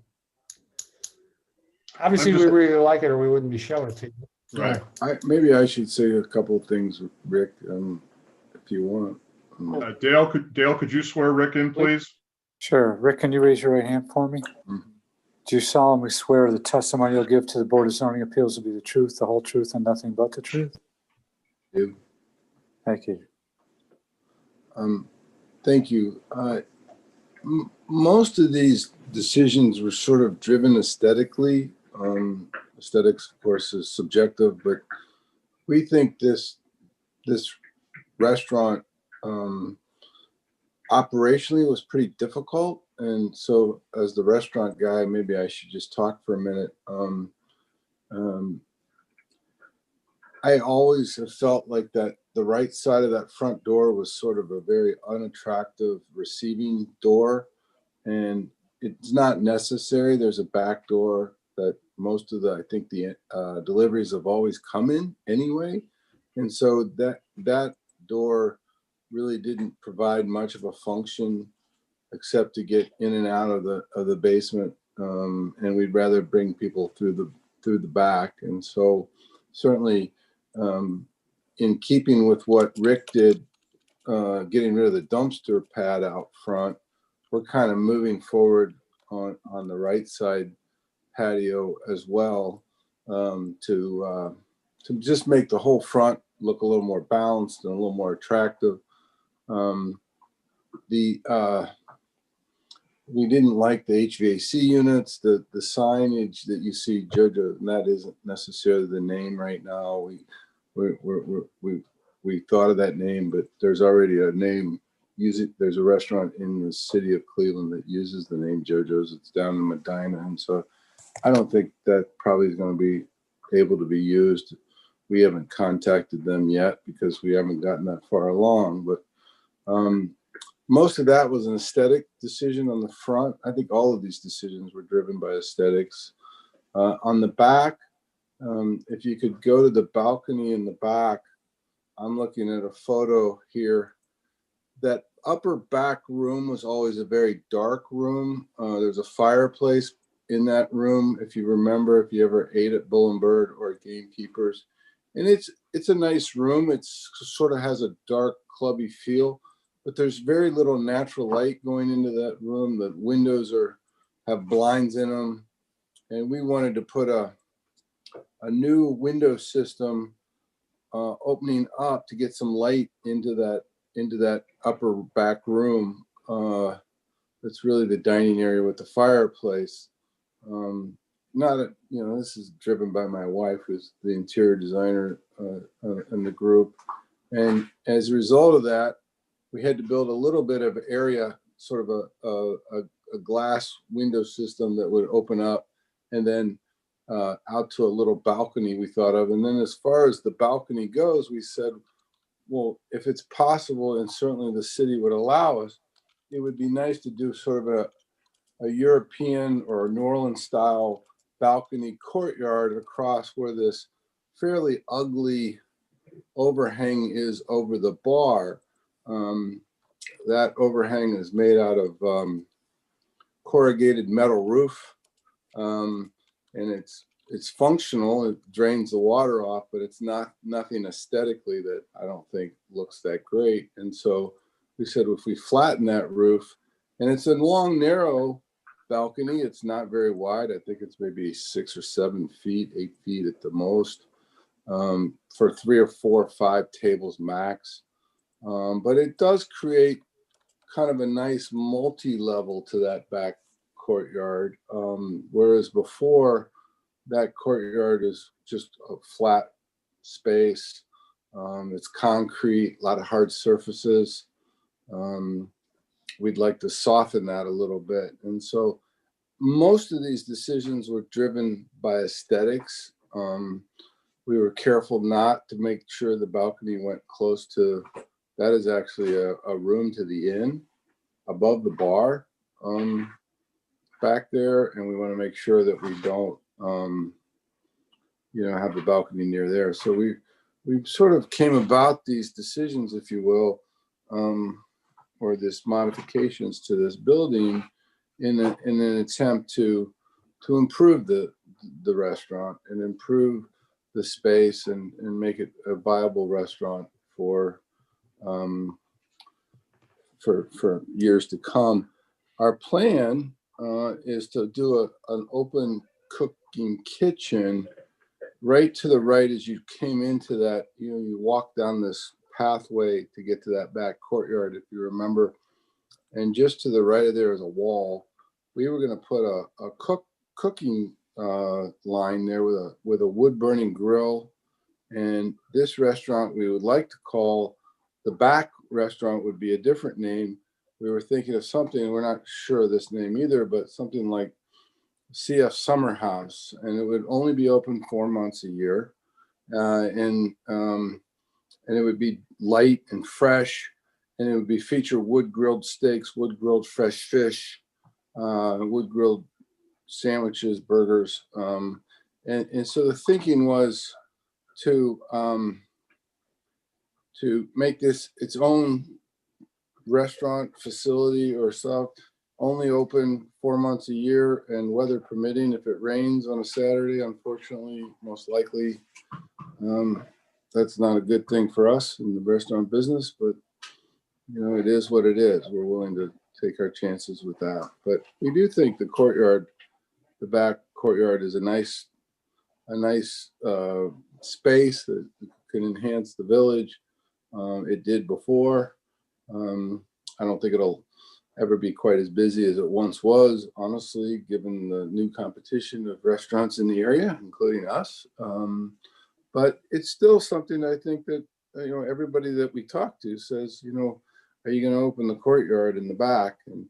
S14: Obviously, we really like it, or we wouldn't be showing it to you.
S2: Right.
S15: Maybe I should say a couple of things, Rick, if you want.
S2: Dale, could you swear Rick in, please?
S5: Sure. Rick, can you raise your right hand for me?
S15: Mhm.
S5: Do you solemnly swear the testimony you'll give to the Board of Zoning Appeals will be the truth, the whole truth, and nothing but the truth?
S15: I do.
S5: Thank you.
S15: Thank you. Most of these decisions were sort of driven aesthetically. Aesthetics, of course, is subjective, but we think this restaurant operationally was pretty difficult. And so as the restaurant guy, maybe I should just talk for a minute. I always have felt like that the right side of that front door was sort of a very unattractive receiving door. And it's not necessary. There's a back door that most of the deliveries have always come in anyway. And so that door really didn't provide much of a function except to get in and out of the basement. And we'd rather bring people through the back. And so certainly in keeping with what Rick did, getting rid of the dumpster pad out front, we're kind of moving forward on the right side patio as well, to just make the whole front look a little more balanced and a little more attractive. We didn't like the HVAC units, the signage that you see, JoJo, and that isn't necessarily the name right now. We thought of that name, but there's already a name. There's a restaurant in the city of Cleveland that uses the name JoJo's. It's down in Medina, and so I don't think that probably is going to be able to be used. We haven't contacted them yet because we haven't gotten that far along, but most of that was an aesthetic decision on the front. I think all of these decisions were driven by aesthetics. On the back, if you could go to the balcony in the back, I'm looking at a photo here. That upper back room was always a very dark room. There's a fireplace in that room, if you remember, if you ever ate at Bull and Bird or Gamekeepers. And it's a nice room. It's sort of has a dark, clubby feel, but there's very little natural light going into that room. The windows have blinds in them. And we wanted to put a new window system opening up to get some light into that upper back room. That's really the dining area with the fireplace. This is driven by my wife, who's the interior designer in the group. And as a result of that, we had to build a little bit of area, sort of a glass window system that would open up and then out to a little balcony we thought of. And then as far as the balcony goes, we said, well, if it's possible, and certainly the city would allow us, it would be nice to do sort of a European or New Orleans style balcony courtyard across where this fairly ugly overhang is over the bar. That overhang is made out of corrugated metal roof, and it's functional. It drains the water off, but it's nothing aesthetically that I don't think looks that great. And so we said, if we flatten that roof, and it's a long, narrow balcony, it's not very wide. I think it's maybe 6 or 7 feet, 8 feet at the most, for 3 or 4 or 5 tables max. But it does create kind of a nice multi-level to that back courtyard, whereas before that courtyard is just a flat space. It's concrete, a lot of hard surfaces. We'd like to soften that a little bit. And so most of these decisions were driven by aesthetics. We were careful not to make sure the balcony went close to, that is actually a room to the inn above the bar back there. And we want to make sure that we don't, have the balcony near there. So we sort of came about these decisions, if you will, or this modifications to this building in an attempt to improve the restaurant and improve the space and make it a viable restaurant for years to come. Our plan is to do an open cooking kitchen right to the right as you came into that. You walk down this pathway to get to that back courtyard, if you remember, and just to the right of there is a wall. We were going to put a cooking line there with a wood burning grill, and this restaurant we would like to call the back restaurant would be a different name. We were thinking of something, we're not sure of this name either, but something like CF Summer House, and it would only be open 4 months a year, and it would be light and fresh, and it would be feature wood grilled steaks, wood grilled fresh fish, wood grilled sandwiches, burgers, and so the thinking was to make this its own restaurant facility or stuff, only open 4 months a year, and weather permitting. If it rains on a Saturday, unfortunately, most likely, that's not a good thing for us in the restaurant business, but it is what it is. We're willing to take our chances with that. But we do think the courtyard, the back courtyard, is a nice space that can enhance the village. It did before. I don't think it'll ever be quite as busy as it once was, honestly, given the new competition of restaurants in the area, including us. But it's still something I think that, everybody that we talk to says, are you going to open the courtyard in the back and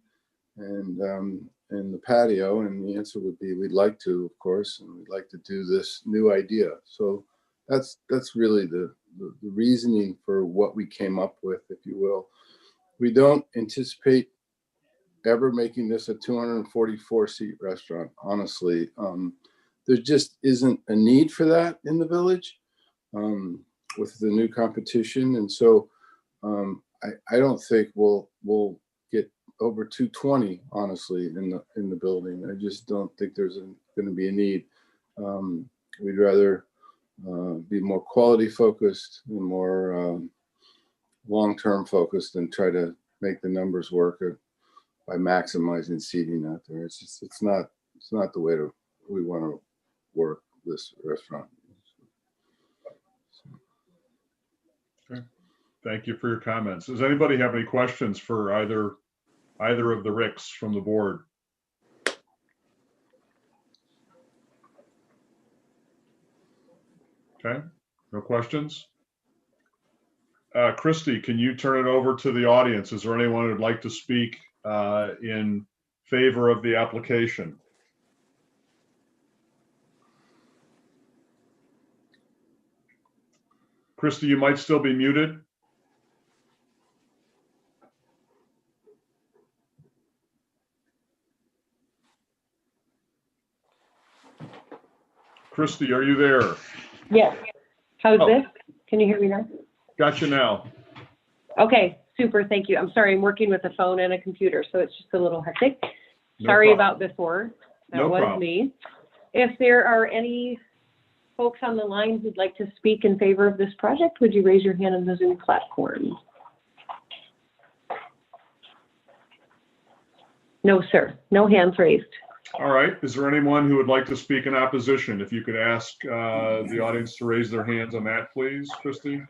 S15: the patio? And the answer would be, we'd like to, of course, and we'd like to do this new idea. So that's really the reasoning for what we came up with, if you will. We don't anticipate ever making this a 244 seat restaurant. Honestly, there just isn't a need for that in the village with the new competition. And so I don't think we'll get over 220, honestly, in the building. I just don't think there's going to be a need. We'd rather be more quality focused and more long-term focused and try to make the numbers work by maximizing seating out there. It's not the way we want to work this restaurant.
S2: Thank you for your comments. Does anybody have any questions for either of the Ricks from the board? Okay, no questions? Christy, can you turn it over to the audience? Is there anyone who'd like to speak in favor of the application? Christy, you might still be muted. Christy, are you there?
S4: Yes. How's
S2: Oh.
S4: this? Can you hear me now?
S2: Gotcha now.
S4: Okay, super, thank you. I'm sorry, I'm working with a phone and a computer, so it's just a little hectic.
S2: No
S4: Sorry
S2: problem.
S4: about before. That
S2: No
S4: was
S2: problem.
S4: me. If there are any folks on the line who'd like to speak in favor of this project, would you raise your hand on the Zoom platform? No, sir. No hands raised.
S2: All right. Is there anyone who would like to speak in opposition? If you could ask the audience to raise their hands on that, please, Christy.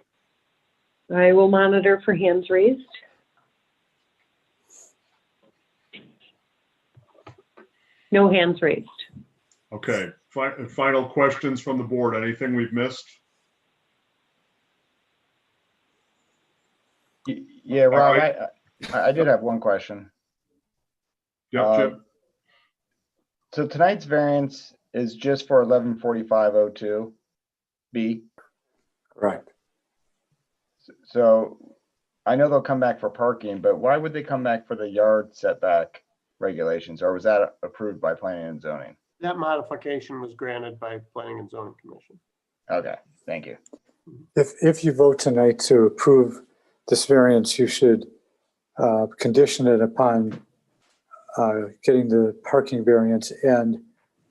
S4: I will monitor for hands raised. No hands raised.
S2: Okay. Final questions from the board. Anything we've missed?
S9: Yeah, Rob,
S2: right.
S9: I did have one question.
S2: Yep, Jim.
S9: So tonight's variance is just for 114502B.
S5: Right.
S9: So I know they'll come back for parking, but why would they come back for the yard setback regulations? Or was that approved by planning and zoning?
S3: That modification was granted by Planning and Zoning Commission.
S9: Okay, thank you.
S5: If you vote tonight to approve this variance, you should condition it upon getting the parking variance, and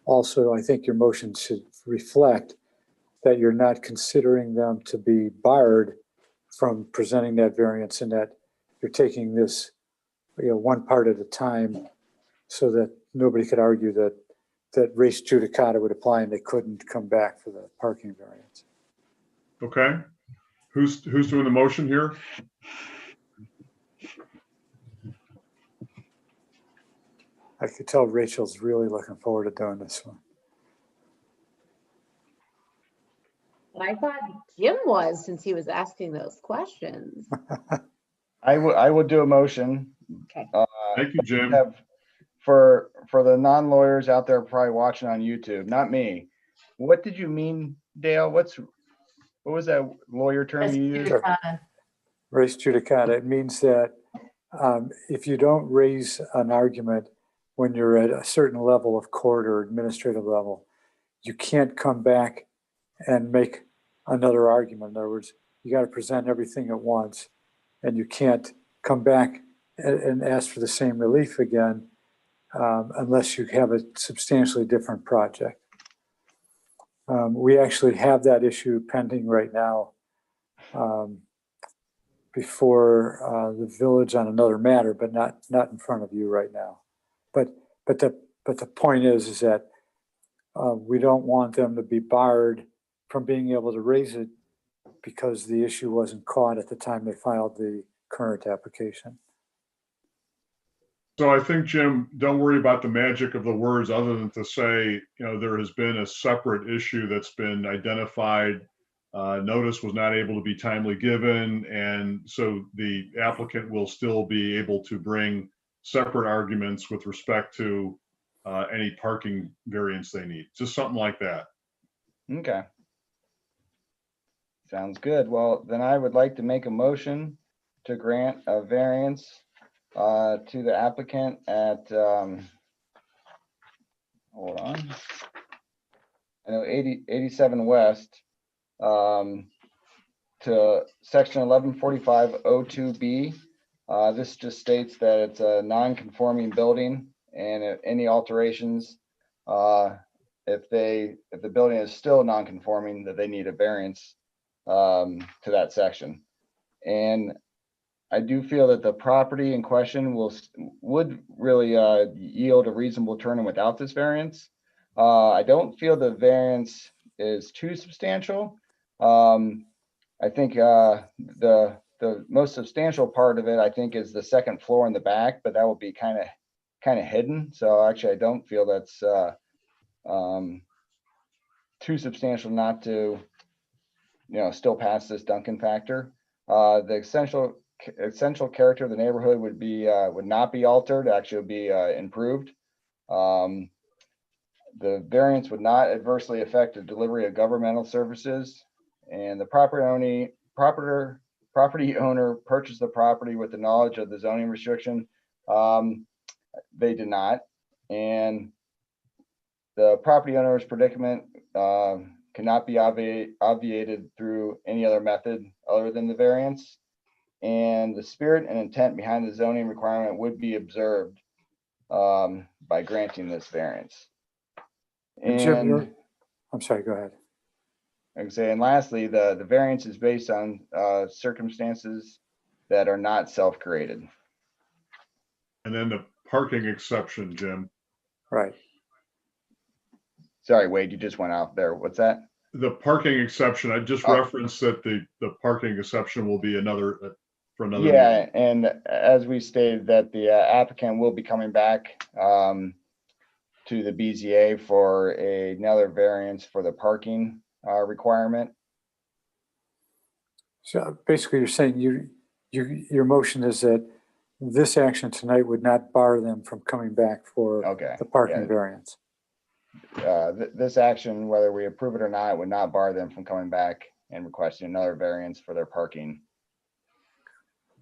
S5: also I think your motion should reflect that you're not considering them to be barred from presenting that variance, and that you're taking this, one part at a time, so that nobody could argue that res judicata would apply and they couldn't come back for the parking variance.
S2: Okay. Who's doing the motion here?
S5: I could tell Rachel's really looking forward to doing this one.
S10: I thought Jim was, since he was asking those questions.
S9: I will do a motion.
S10: Okay.
S2: Thank you, Jim.
S9: For the non-lawyers out there probably watching on YouTube, not me. What did you mean, Dale? What was that lawyer term you used?
S5: Res judicata, it means that if you don't raise an argument when you're at a certain level of court or administrative level, you can't come back and make another argument. In other words, you got to present everything at once, and you can't come back and ask for the same relief again unless you have a substantially different project. We actually have that issue pending right now before the village on another matter, but not in front of you right now. But the point is that we don't want them to be barred from being able to raise it because the issue wasn't caught at the time they filed the current application.
S2: So I think, Jim, don't worry about the magic of the words other than to say, there has been a separate issue that's been identified. Notice was not able to be timely given. And so the applicant will still be able to bring separate arguments with respect to any parking variance they need. Just something like that.
S9: Okay. Sounds good. Well, then I would like to make a motion to grant a variance to the applicant at, hold on. I know 87 West to section 114502B. This just states that it's a non-conforming building, and if any alterations, if the building is still non-conforming, that they need a variance to that section. And I do feel that the property in question would really yield a reasonable turn-in without this variance. I don't feel the variance is too substantial. I think the the most substantial part of it, I think, is the second floor in the back, but that will be kind of hidden. So actually, I don't feel that's too substantial not to, still pass this Duncan factor. The essential character of the neighborhood would not be altered, actually would be improved. The variance would not adversely affect the delivery of governmental services, and the property owner purchased the property with the knowledge of the zoning restriction. They did not, and the property owner's predicament cannot be obviated through any other method other than the variance. And the spirit and intent behind the zoning requirement would be observed by granting this variance. And
S5: I'm sorry, go ahead.
S9: And lastly, the variance is based on circumstances that are not self-created.
S2: And then the parking exception, Jim.
S5: Right.
S9: Sorry, Wade, you just went out there. What's that?
S2: The parking exception, I just referenced that the parking exception will be for another.
S9: Yeah, and as we stated that the applicant will be coming back to the BZA for another variance for the parking requirement.
S5: So basically you're saying your motion is that this action tonight would not bar them from coming back for the parking variance.
S9: This action, whether we approve it or not, would not bar them from coming back and requesting another variance for their parking.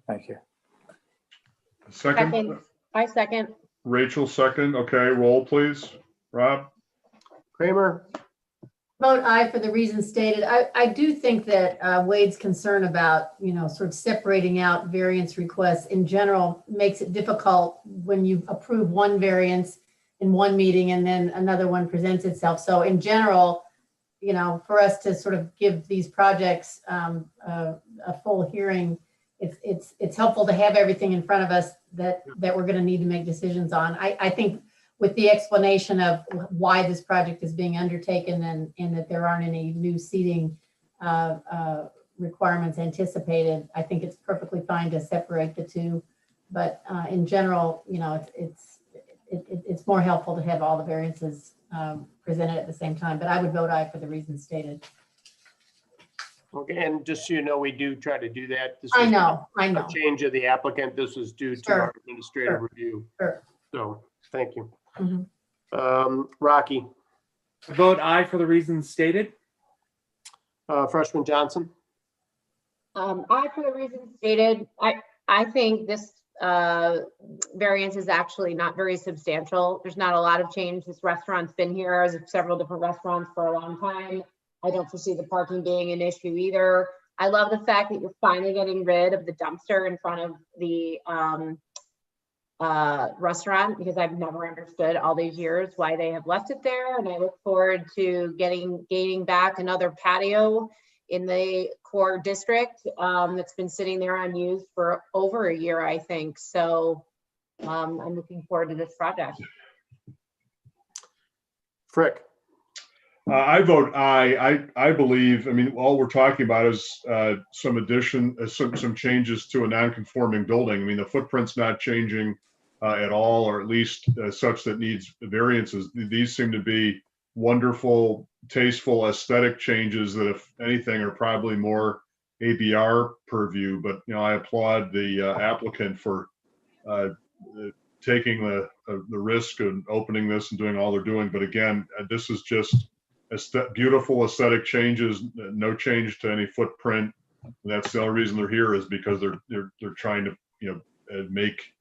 S5: Thank you.
S2: Second?
S10: I second.
S2: Rachel, second. Okay, roll please. Rob?
S3: Kramer?
S8: Vote aye for the reasons stated. I do think that Wade's concern about, sort of separating out variance requests in general makes it difficult when you approve one variance in one meeting and then another one presents itself. So in general, for us to sort of give these projects a full hearing, it's helpful to have everything in front of us that we're going to need to make decisions on. I think with the explanation of why this project is being undertaken and that there aren't any new seating requirements anticipated, I think it's perfectly fine to separate the two. But in general, it's more helpful to have all the variances presented at the same time. But I would vote aye for the reasons stated.
S3: Okay, and just so you know, we do try to do that. This
S8: I
S3: is
S8: know.
S3: a change of the applicant. This was due to our administrative review.
S8: Sure.
S3: So, thank you.
S8: Mhm.
S3: Rocky?
S7: Vote aye for the reasons stated.
S3: Freshman Johnson?
S10: Aye for the reasons stated. I think this variance is actually not very substantial. There's not a lot of change. This restaurant's been here as several different restaurants for a long time. I don't foresee the parking being an issue either. I love the fact that you're finally getting rid of the dumpster in front of the restaurant, because I've never understood all these years why they have left it there. And I look forward to gaining back another patio in the core district that's been sitting there unused for over a year, I think. So I'm looking forward to this project.
S3: Frick?
S2: I vote aye. I believe, all we're talking about is some changes to a non-conforming building. The footprint's not changing at all, or at least such that needs variances. These seem to be wonderful, tasteful, aesthetic changes that, if anything, are probably more ABR purview. But I applaud the applicant for taking the risk of opening this and doing all they're doing. But again, this is just beautiful aesthetic changes, no change to any footprint. That's the only reason they're here, is because they're trying to make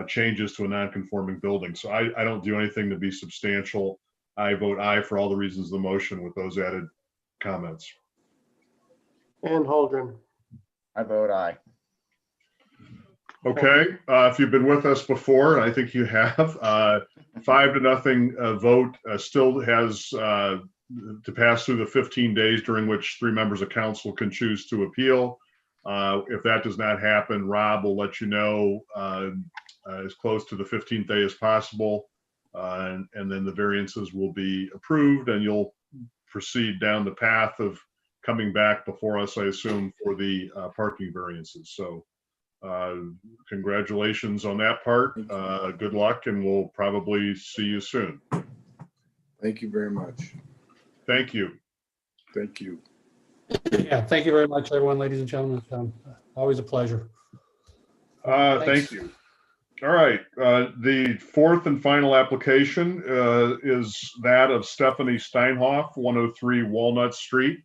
S2: changes to a non-conforming building. So I don't do anything to be substantial. I vote aye for all the reasons of the motion with those added comments.
S3: And Holdren?
S9: I vote aye.
S2: Okay, if you've been with us before, and I think you have, 5-0 vote still has to pass through the 15 days during which 3 members of council can choose to appeal. If that does not happen, Rob will let you know as close to the 15th day as possible. And then the variances will be approved, and you'll proceed down the path of coming back before us, I assume, for the parking variances. So congratulations on that part. Good luck, and we'll probably see you soon.
S15: Thank you very much.
S2: Thank you.
S15: Thank you.
S14: Yeah, thank you very much, everyone, ladies and gentlemen. Always a pleasure.
S2: Thank you. All right. The fourth and final application is that of Stephanie Steinhoff, 103 Walnut Street.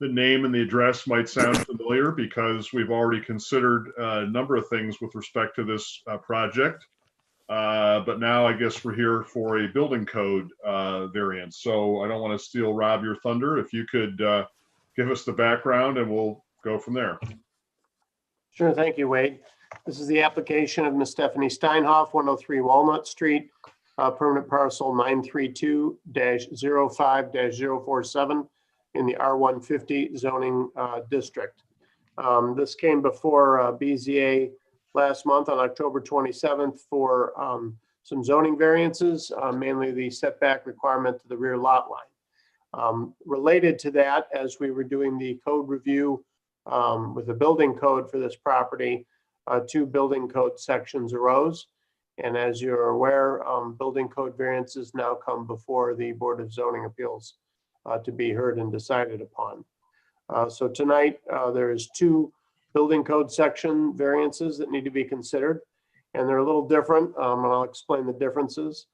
S2: The name and the address might sound familiar because we've already considered a number of things with respect to this project. But now I guess we're here for a building code variance. So I don't want to steal, Rob, your thunder. If you could give us the background and we'll go from there.
S3: Sure, thank you, Wade. This is the application of Ms. Stephanie Steinhoff, 103 Walnut Street, permanent parcel 932-05-047 in the R150 zoning district. This came before BZA last month on October 27th for some zoning variances, mainly the setback requirement to the rear lot line. Related to that, as we were doing the code review with the building code for this property, two building code sections arose. And as you're aware, building code variances now come before the Board of Zoning Appeals to be heard and decided upon. So tonight, there is two building code section variances that need to be considered, and they're a little different, and I'll explain the differences.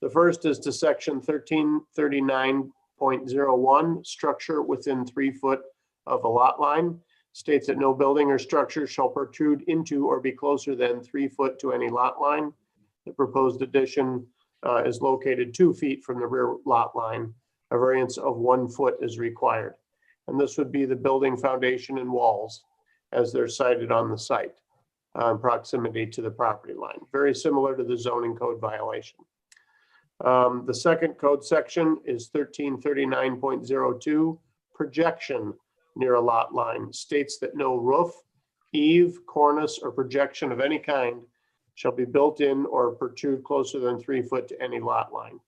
S3: The first is to section 1339.01, structure within 3 foot of a lot line. States that no building or structure shall protrude into or be closer than 3 foot to any lot line. The proposed addition is located 2 feet from the rear lot line. A variance of 1 foot is required. And this would be the building foundation and walls as they're cited on the site in proximity to the property line. Very similar to the zoning code violation. The second code section is 1339.02, projection near a lot line. States that no roof, eave, cornice, or projection of any kind shall be built in or protrude closer than 3 foot to any lot line.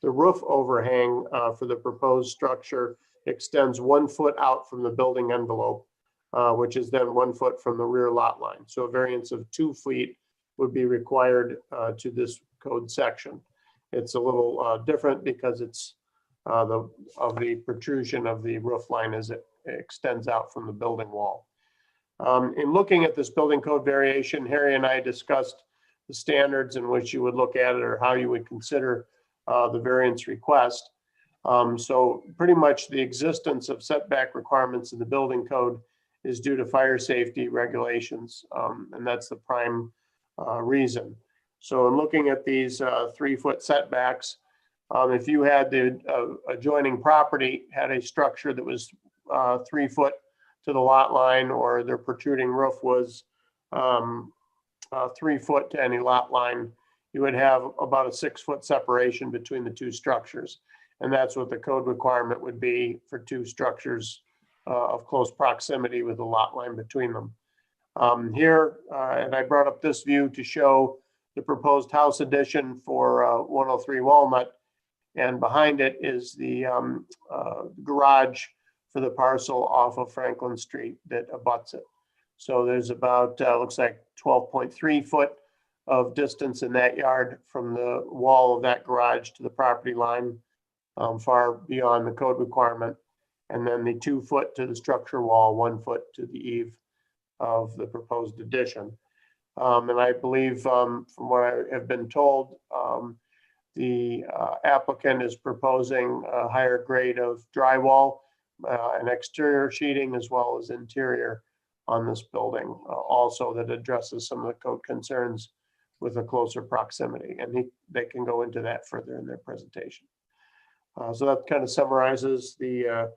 S3: The roof overhang for the proposed structure extends 1 foot out from the building envelope, which is then 1 foot from the rear lot line. So a variance of 2 feet would be required to this code section. It's a little different because it's the protrusion of the roof line as it extends out from the building wall. In looking at this building code variation, Harry and I discussed the standards in which you would look at it or how you would consider the variance request. So pretty much the existence of setback requirements in the building code is due to fire safety regulations, and that's the prime reason. So in looking at these 3 foot setbacks, if you had the adjoining property had a structure that was 3 foot to the lot line, or their protruding roof was 3 foot to any lot line, you would have about a 6 foot separation between the two structures. And that's what the code requirement would be for two structures of close proximity with a lot line between them. Here, and I brought up this view to show the proposed house addition for 103 Walnut, and behind it is the garage for the parcel off of Franklin Street that abuts it. So there's about, looks like 12.3 foot of distance in that yard from the wall of that garage to the property line, far beyond the code requirement. And then the 2 foot to the structure wall, 1 foot to the eave of the proposed addition. And I believe from what I have been told, the applicant is proposing a higher grade of drywall and exterior sheeting as well as interior on this building, also that addresses some of the code concerns with a closer proximity. And they can go into that further in their presentation. So that kind of summarizes the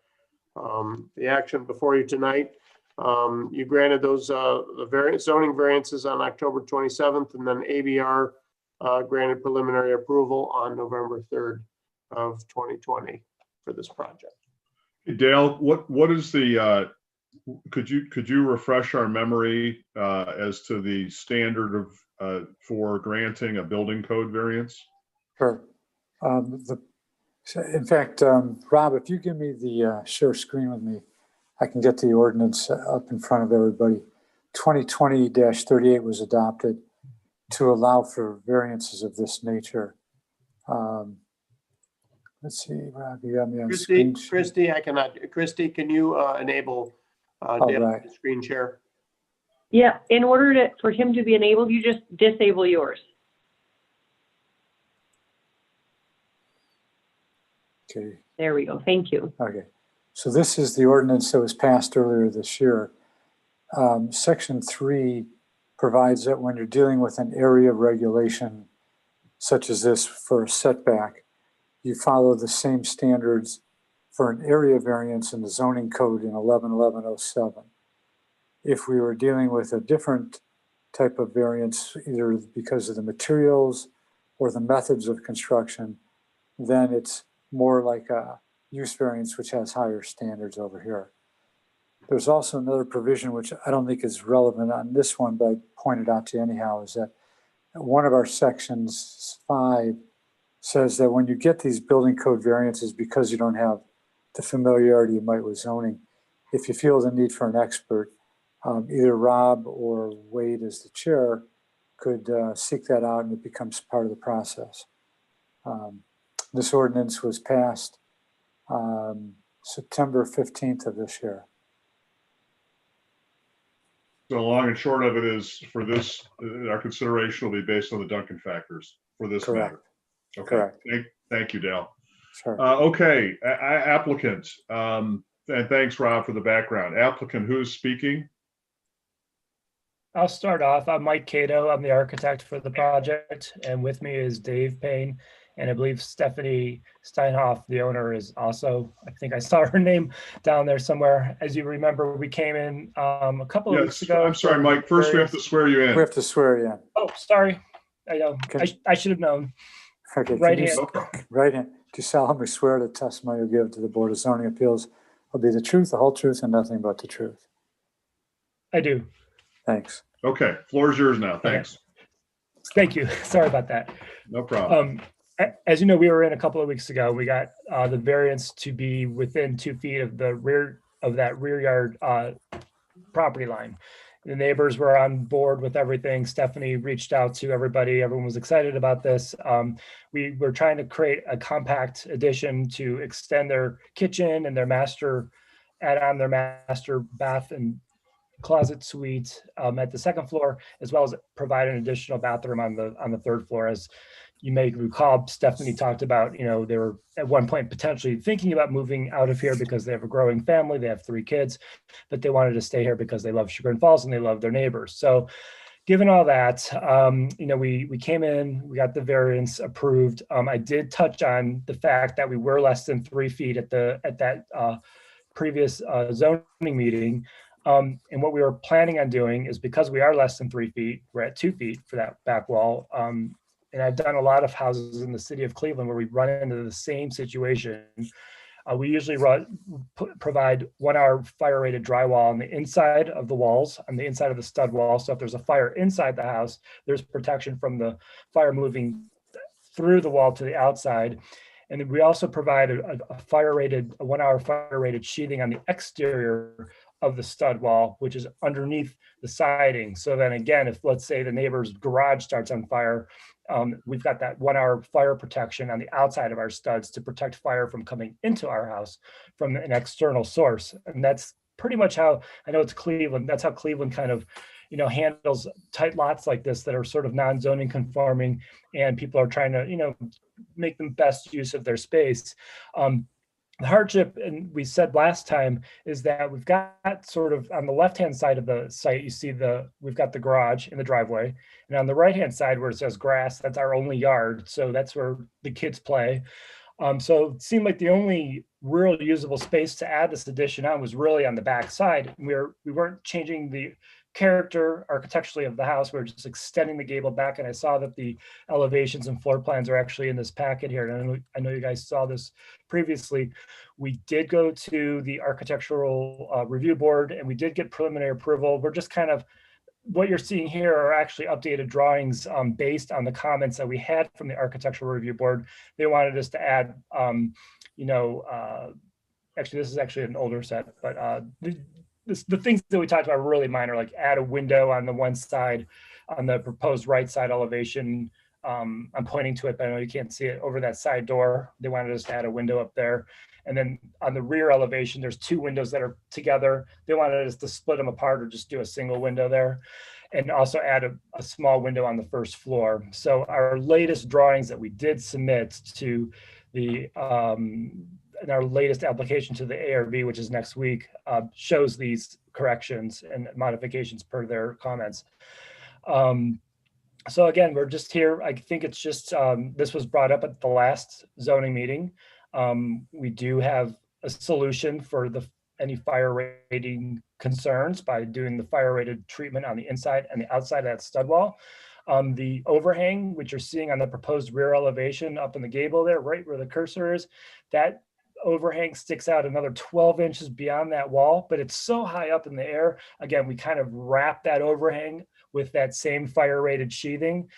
S3: action before you tonight. You granted those the zoning variances on October 27th, and then ABR granted preliminary approval on November 3rd of 2020 for this project.
S2: Hey, Dale, what is the could you refresh our memory as to the standard of for granting a building code variance?
S5: Sure. In fact, Rob, if you give me the share screen with me, I can get the ordinance up in front of everybody. 2020-38 was adopted to allow for variances of this nature. Let's see, Rob, you got me on screen.
S3: Christie, I cannot. Christie, can you enable Dale
S5: right.
S3: to screen share?
S4: Yeah, in order for him to be enabled, you just disable yours.
S5: Okay.
S4: There we go. Thank you.
S5: Okay. So this is the ordinance that was passed earlier this year. Section 3 provides that when you're dealing with an area regulation such as this for a setback, you follow the same standards for an area variance in the zoning code in 111107. If we were dealing with a different type of variance, either because of the materials or the methods of construction, then it's more like a use variance, which has higher standards over here. There's also another provision, which I don't think is relevant on this one, but I pointed out to you anyhow, is that one of our sections 5 says that when you get these building code variances, because you don't have the familiarity you might with zoning, if you feel the need for an expert, either Rob or Wade as the chair could seek that out, and it becomes part of the process. This ordinance was passed September 15th of this year.
S2: So long and short of it is, for this, our consideration will be based on the Duncan factors for this
S5: Correct.
S2: matter. Okay.
S5: Correct.
S2: Thank you, Dale.
S5: Sure.
S2: Okay, applicant, and thanks, Rob, for the background. Applicant, who is speaking?
S16: I'll start off. I'm Mike Cato. I'm the architect for the project, and with me is Dave Payne, and I believe Stephanie Steinhoff, the owner, is also. I think I saw her name down there somewhere. As you remember, we came in a couple of weeks ago.
S2: I'm sorry, Mike. First, we have to swear you in.
S5: We have to swear you in.
S16: Oh, sorry. I should have known.
S5: Okay.
S16: Right hand.
S5: Right hand. Do you solemnly swear the testimony you give to the Board of Zoning Appeals will be the truth, the whole truth, and nothing but the truth?
S16: I do.
S5: Thanks.
S2: Okay, floor is yours now. Thanks.
S16: Thank you. Sorry about that.
S2: No problem.
S16: As you know, we were in a couple of weeks ago. We got the variance to be within 2 feet of the rear of that rear yard property line. The neighbors were on board with everything. Stephanie reached out to everybody. Everyone was excited about this. We were trying to create a compact addition to extend their kitchen and add on their master bath and closet suite at the second floor, as well as provide an additional bathroom on the third floor. As you may recall, Stephanie talked about, they were at one point potentially thinking about moving out of here because they have a growing family. They have 3 kids, but they wanted to stay here because they love Chagrin Falls and they love their neighbors. So given all that, we came in, we got the variance approved. I did touch on the fact that we were less than 3 feet at that previous zoning meeting. And what we were planning on doing is, because we are less than 3 feet, we're at 2 feet for that back wall. And I've done a lot of houses in the city of Cleveland where we run into the same situation. We usually provide 1 hour fire rated drywall on the inside of the walls, on the inside of the stud wall. So if there's a fire inside the house, there's protection from the fire moving through the wall to the outside. And then we also provide a 1 hour fire rated sheathing on the exterior of the stud wall, which is underneath the siding. So then again, if let's say the neighbor's garage starts on fire, we've got that 1 hour fire protection on the outside of our studs to protect fire from coming into our house from an external source. And that's pretty much how, I know it's Cleveland, that's how Cleveland kind of, handles tight lots like this that are sort of non-zoning conforming, and people are trying to, make the best use of their space. The hardship, and we said last time, is that we've got sort of on the left-hand side of the site, you see we've got the garage in the driveway, and on the right-hand side where it says grass, that's our only yard. So that's where the kids play. So it seemed like the only real usable space to add this addition on was really on the back side. We weren't changing the character architecturally of the house. We're just extending the gable back. And I saw that the elevations and floor plans are actually in this packet here. And I know you guys saw this previously. We did go to the architectural review board, and we did get preliminary approval. We're just kind of, what you're seeing here are actually updated drawings based on the comments that we had from the architectural review board. They wanted us to add, actually, this is actually an older set, but the things that we talked about were really minor, like add a window on the one side, on the proposed right side elevation. I'm pointing to it, but I know you can't see it, over that side door. They wanted us to add a window up there. And then on the rear elevation, there's two windows that are together. They wanted us to split them apart or just do a single window there, and also add a small window on the first floor. So our latest drawings that we did submit to the in our latest application to the ARB, which is next week, shows these corrections and modifications per their comments. So again, we're just here. I think it's just, this was brought up at the last zoning meeting. We do have a solution for any fire rating concerns by doing the fire rated treatment on the inside and the outside of that stud wall. The overhang, which you're seeing on the proposed rear elevation up in the gable there, right where the cursor is, that overhang sticks out another 12 inches beyond that wall, but it's so high up in the air. Again, we kind of wrap that overhang with that same fire rated sheathing.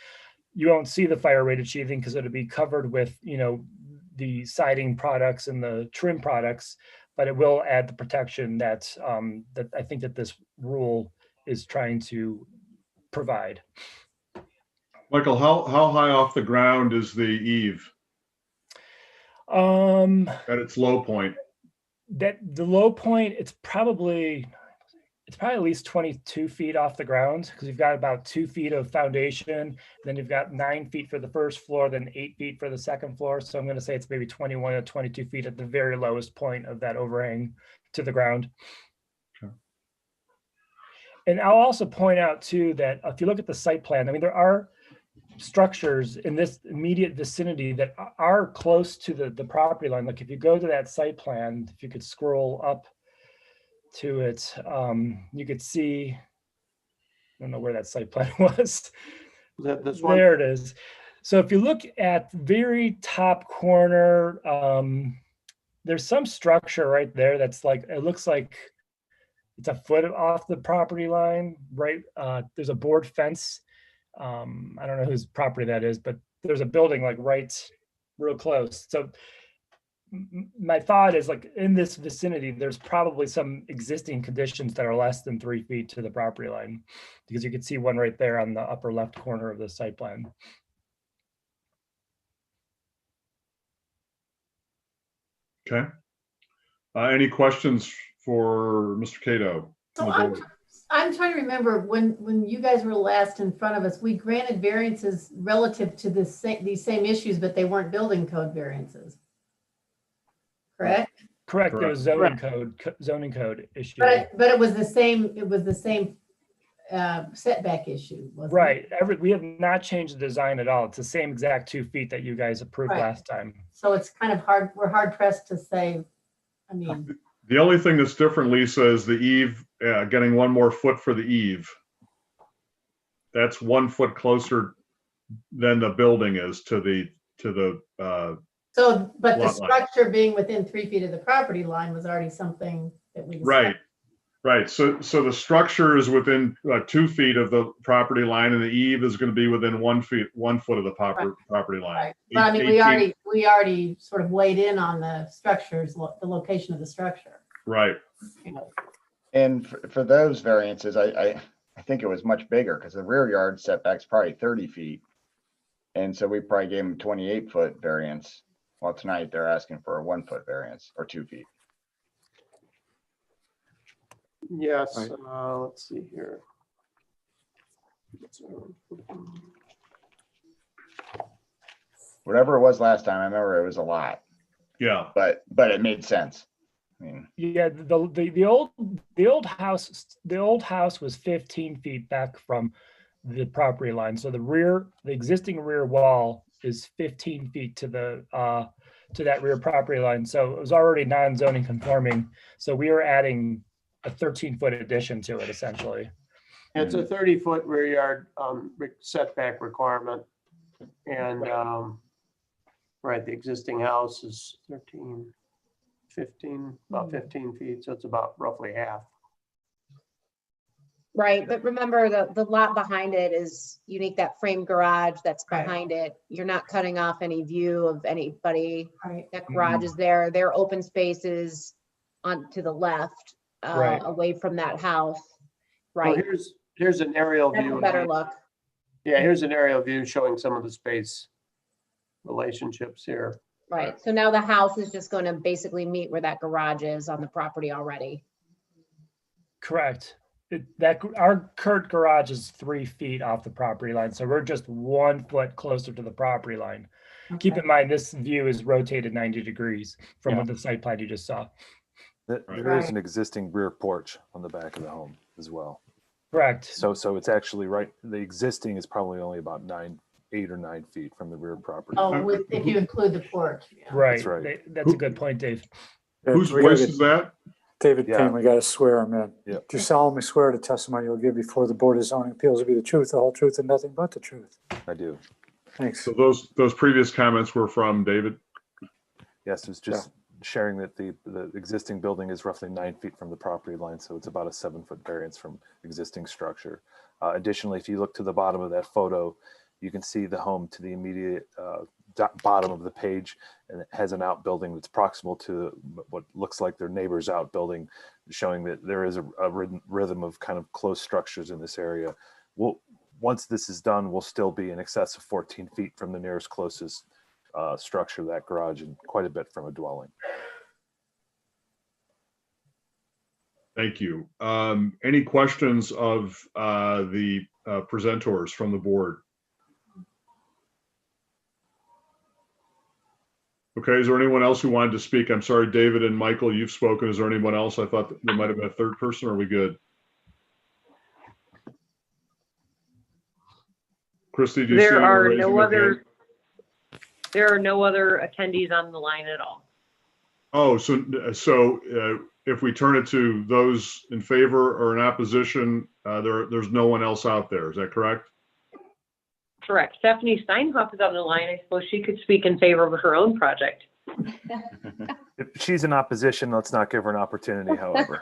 S16: You won't see the fire rated sheathing because it'll be covered with, you know, the siding products and the trim products, but it will add the protection that that I think that this rule is trying to provide.
S2: Michael, how high off the ground is the eave at its low point?
S16: That the low point, it's probably at least 22 feet off the ground, because you've got about 2 feet of foundation, then you've got 9 feet for the first floor, then 8 feet for the second floor. So I'm going to say it's maybe 21 or 22 feet at the very lowest point of that overhang to the ground.
S2: Okay.
S16: And I'll also point out too that if you look at the site plan, I mean, there are structures in this immediate vicinity that are close to the property line. Like if you go to that site plan, if you could scroll up to it, you could see, I don't know where that site plan was.
S3: This one?
S16: There it is. So if you look at the very top corner, there's some structure right there that's like, it looks like it's a foot off the property line, right? There's a board fence. I don't know whose property that is, but there's a building like right real close. So my thought is, like, in this vicinity, there's probably some existing conditions that are less than 3 feet to the property line, because you can see one right there on the upper left corner of the site plan.
S2: Okay. Any questions for Mr. Cato?
S8: So I'm trying to remember when you guys were last in front of us, we granted variances relative to these same issues, but they weren't building code variances. Correct?
S16: Correct. There was zoning code issue.
S8: But it was the same setback issue, wasn't it?
S16: Right. We have not changed the design at all. It's the same exact 2 feet that you guys approved last time.
S8: So it's kind of hard, we're hard pressed to say, I mean.
S2: The only thing that's different, Lisa, is the eave, getting 1 more foot for the eave. That's 1 foot closer than the building is to the
S8: So, but the
S2: lot line.
S8: structure being within 3 feet of the property line was already something that we.
S2: Right. So the structure is within 2 feet of the property line, and the eave is going to be within 1 foot of the property line.
S8: Right. But I mean, we already sort of weighed in on the structures, the location of the structure.
S2: Right.
S9: And for those variances, I think it was much bigger, because the rear yard setback's probably 30 feet. And so we probably gave them 28-foot variance. Well, tonight they're asking for a 1 foot variance, or 2 feet.
S3: Yes,
S9: Right.
S3: Let's see here.
S9: Whatever it was last time, I remember it was a lot.
S2: Yeah.
S9: But it made sense. I mean,
S16: yeah, the old house was 15 feet back from the property line. So the existing rear wall is 15 feet to that rear property line. So it was already non-zoning conforming. So we were adding a 13-foot addition to it, essentially.
S3: It's a 30-foot rear yard setback requirement. And, right, the existing house is about 15 feet. So it's about roughly half.
S10: Right, but remember the lot behind it is unique, that frame garage that's behind it. You're not cutting off any view of anybody.
S8: Right.
S10: That garage is there. Their open spaces on to the left,
S3: Right.
S10: away from that house.
S3: Well,
S10: Right,
S3: here's an aerial
S10: that's
S3: view.
S10: a better look.
S3: Yeah, here's an aerial view showing some of the space relationships here.
S10: Right, so now the house is just going to basically meet where that garage is on the property already.
S16: Correct. Our current garage is 3 feet off the property line, so we're just 1 foot closer to the property line. Keep in mind, this view is rotated 90 degrees from
S17: Yeah.
S16: the site plan you just saw.
S17: There is an existing rear porch on the back of the home as well.
S16: Correct.
S17: So it's actually right, the existing is probably only about 8 or 9 feet from the rear property.
S8: Oh, if you include the porch. yeah.
S16: Right.
S17: That's right.
S16: That's a good point, Dave.
S2: Whose
S5: We gotta
S2: voice
S5: get
S2: is that?
S5: David
S17: Yeah.
S5: Payne, we got to swear him in.
S17: Yeah.
S5: Do you solemnly swear the testimony you'll give before the Board of Zoning Appeals will be the truth, the whole truth, and nothing but the truth?
S17: I do.
S5: Thanks.
S2: So those previous comments were from David?
S17: Yes, it's just sharing that the existing building is roughly 9 feet from the property line, so it's about a 7-foot variance from existing structure. Additionally, if you look to the bottom of that photo, you can see the home to the immediate bottom of the page, and it has an outbuilding that's proximal to what looks like their neighbor's outbuilding, showing that there is a rhythm of kind of close structures in this area. Once this is done, we'll still be in excess of 14 feet from the nearest closest structure, that garage, and quite a bit from a dwelling.
S2: Thank you. Any questions of the presenters from the board? Okay, is there anyone else who wanted to speak? I'm sorry, David and Michael, you've spoken. Is there anyone else? I thought there might have been a third person. Are we good? Christy, do you see
S4: There
S2: anyone
S4: are
S2: raising
S4: no
S2: their
S4: other,
S2: hand?
S4: there are no other attendees on the line at all.
S2: Oh, so if we turn it to those in favor or in opposition, there's no one else out there. Is that correct?
S4: Correct. Stephanie Steinhoff is on the line. I suppose she could speak in favor of her own project.
S17: If she's in opposition, let's not give her an opportunity, however.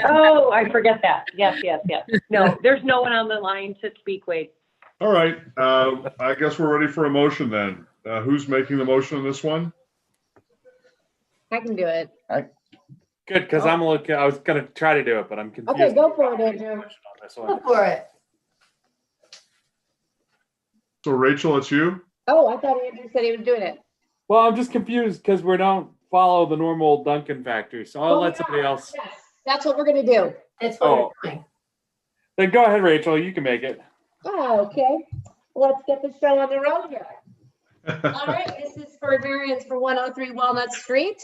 S4: Oh, I forget that. Yes. No, there's no one on the line to speak, Wade.
S2: All right. I guess we're ready for a motion then. Who's making the motion on this one?
S10: I can do it.
S7: Good, because I was gonna try to do it, but I'm confused.
S10: Okay, go for it, Andrew.
S7: on this
S8: Go
S7: one.
S8: for it.
S2: So Rachel, it's you?
S10: Oh, I thought Andrew said he was doing it.
S7: Well, I'm just confused because we don't follow the normal Duncan factor, so I'll
S10: Well,
S7: let
S10: we
S7: somebody
S10: are.
S7: else.
S10: Yes, that's what we're gonna do.
S8: That's what
S7: Oh.
S8: we're doing.
S7: Then go ahead, Rachel. You can make it.
S10: Oh, okay. Let's get the show on the road here. All right, this is for variance for 103 Walnut Street,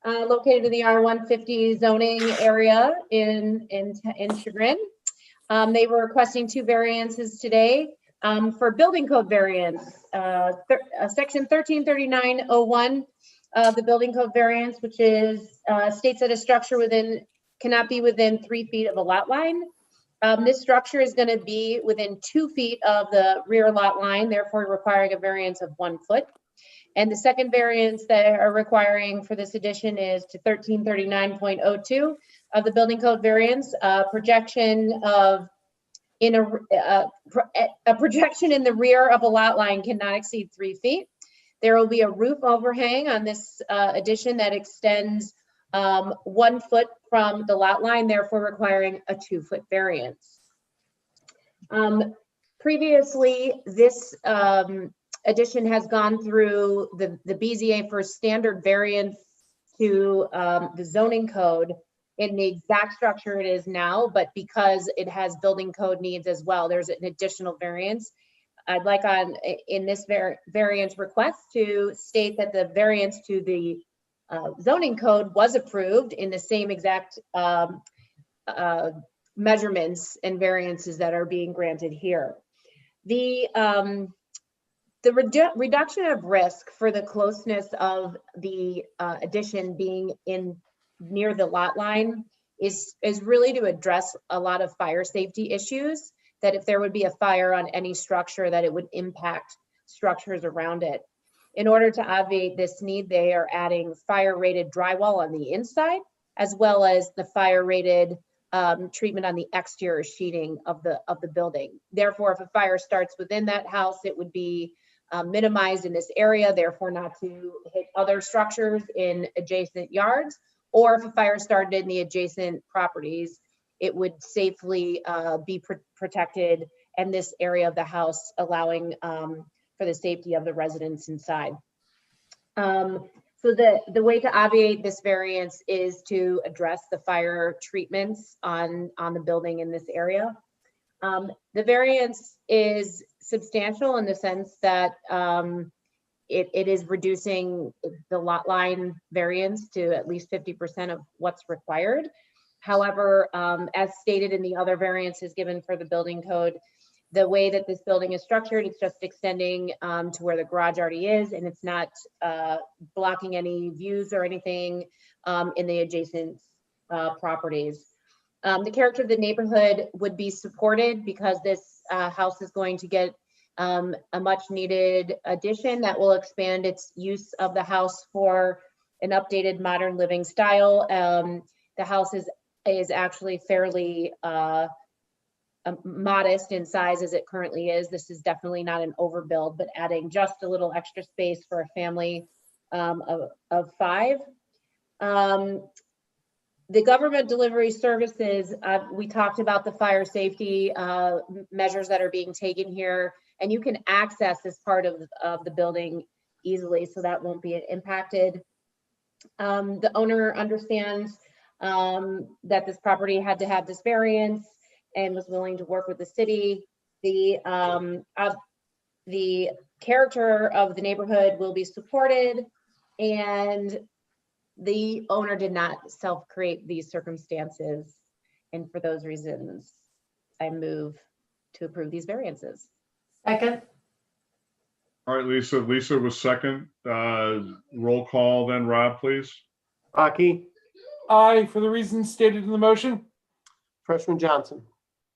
S10: located in the R150 zoning area in Chagrin. They were requesting 2 variances today for building code variance. Section 133901 of the building code variance, which is states that a structure cannot be within 3 feet of a lot line. This structure is going to be within 2 feet of the rear lot line, therefore requiring a variance of 1 foot. And the second variance that are requiring for this addition is to 1339.02 of the building code variance, projection of a projection in the rear of a lot line cannot exceed 3 feet. There will be a roof overhang on this addition that extends 1 foot from the lot line, therefore requiring a 2-foot variance. Previously, this addition has gone through the BZA for standard variance to the zoning code in the exact structure it is now, but because it has building code needs as well, there's an additional variance. I'd like in this variance request to state that the variance to the zoning code was approved in the same exact measurements and variances that are being granted here. The reduction of risk for the closeness of the addition being near the lot line is really to address a lot of fire safety issues, that if there would be a fire on any structure, that it would impact structures around it. In order to obviate this need, they are adding fire-rated drywall on the inside, as well as the fire-rated treatment on the exterior sheeting of the building. Therefore, if a fire starts within that house, it would be minimized in this area, therefore not to hit other structures in adjacent yards or if a fire started in the adjacent properties, it would safely be protected, and this area of the house allowing for the safety of the residents inside. So the way to obviate this variance is to address the fire treatments on the building in this area. The variance is substantial in the sense that it is reducing the lot line variance to at least 50% of what's required. However, as stated in the other variances given for the building code, the way that this building is structured, it's just extending to where the garage already is, and it's not blocking any views or anything in the adjacent properties. The character of the neighborhood would be supported because this house is going to get a much needed addition that will expand its use of the house for an updated modern living style. The house is actually fairly modest in size as it currently is. This is definitely not an overbuild, but adding just a little extra space for a family of 5. The government delivery services, we talked about the fire safety measures that are being taken here, and you can access this part of the building easily, so that won't be impacted. The owner understands that this property had to have this variance and was willing to work with the city. The character of the neighborhood will be supported, and the owner did not self-create these circumstances. And for those reasons, I move to approve these variances.
S8: Second.
S2: All right, Lisa. Lisa was second. Roll call then, Rob, please.
S3: Aki,
S7: Aye, for the reasons stated in the motion.
S3: Freshman Johnson,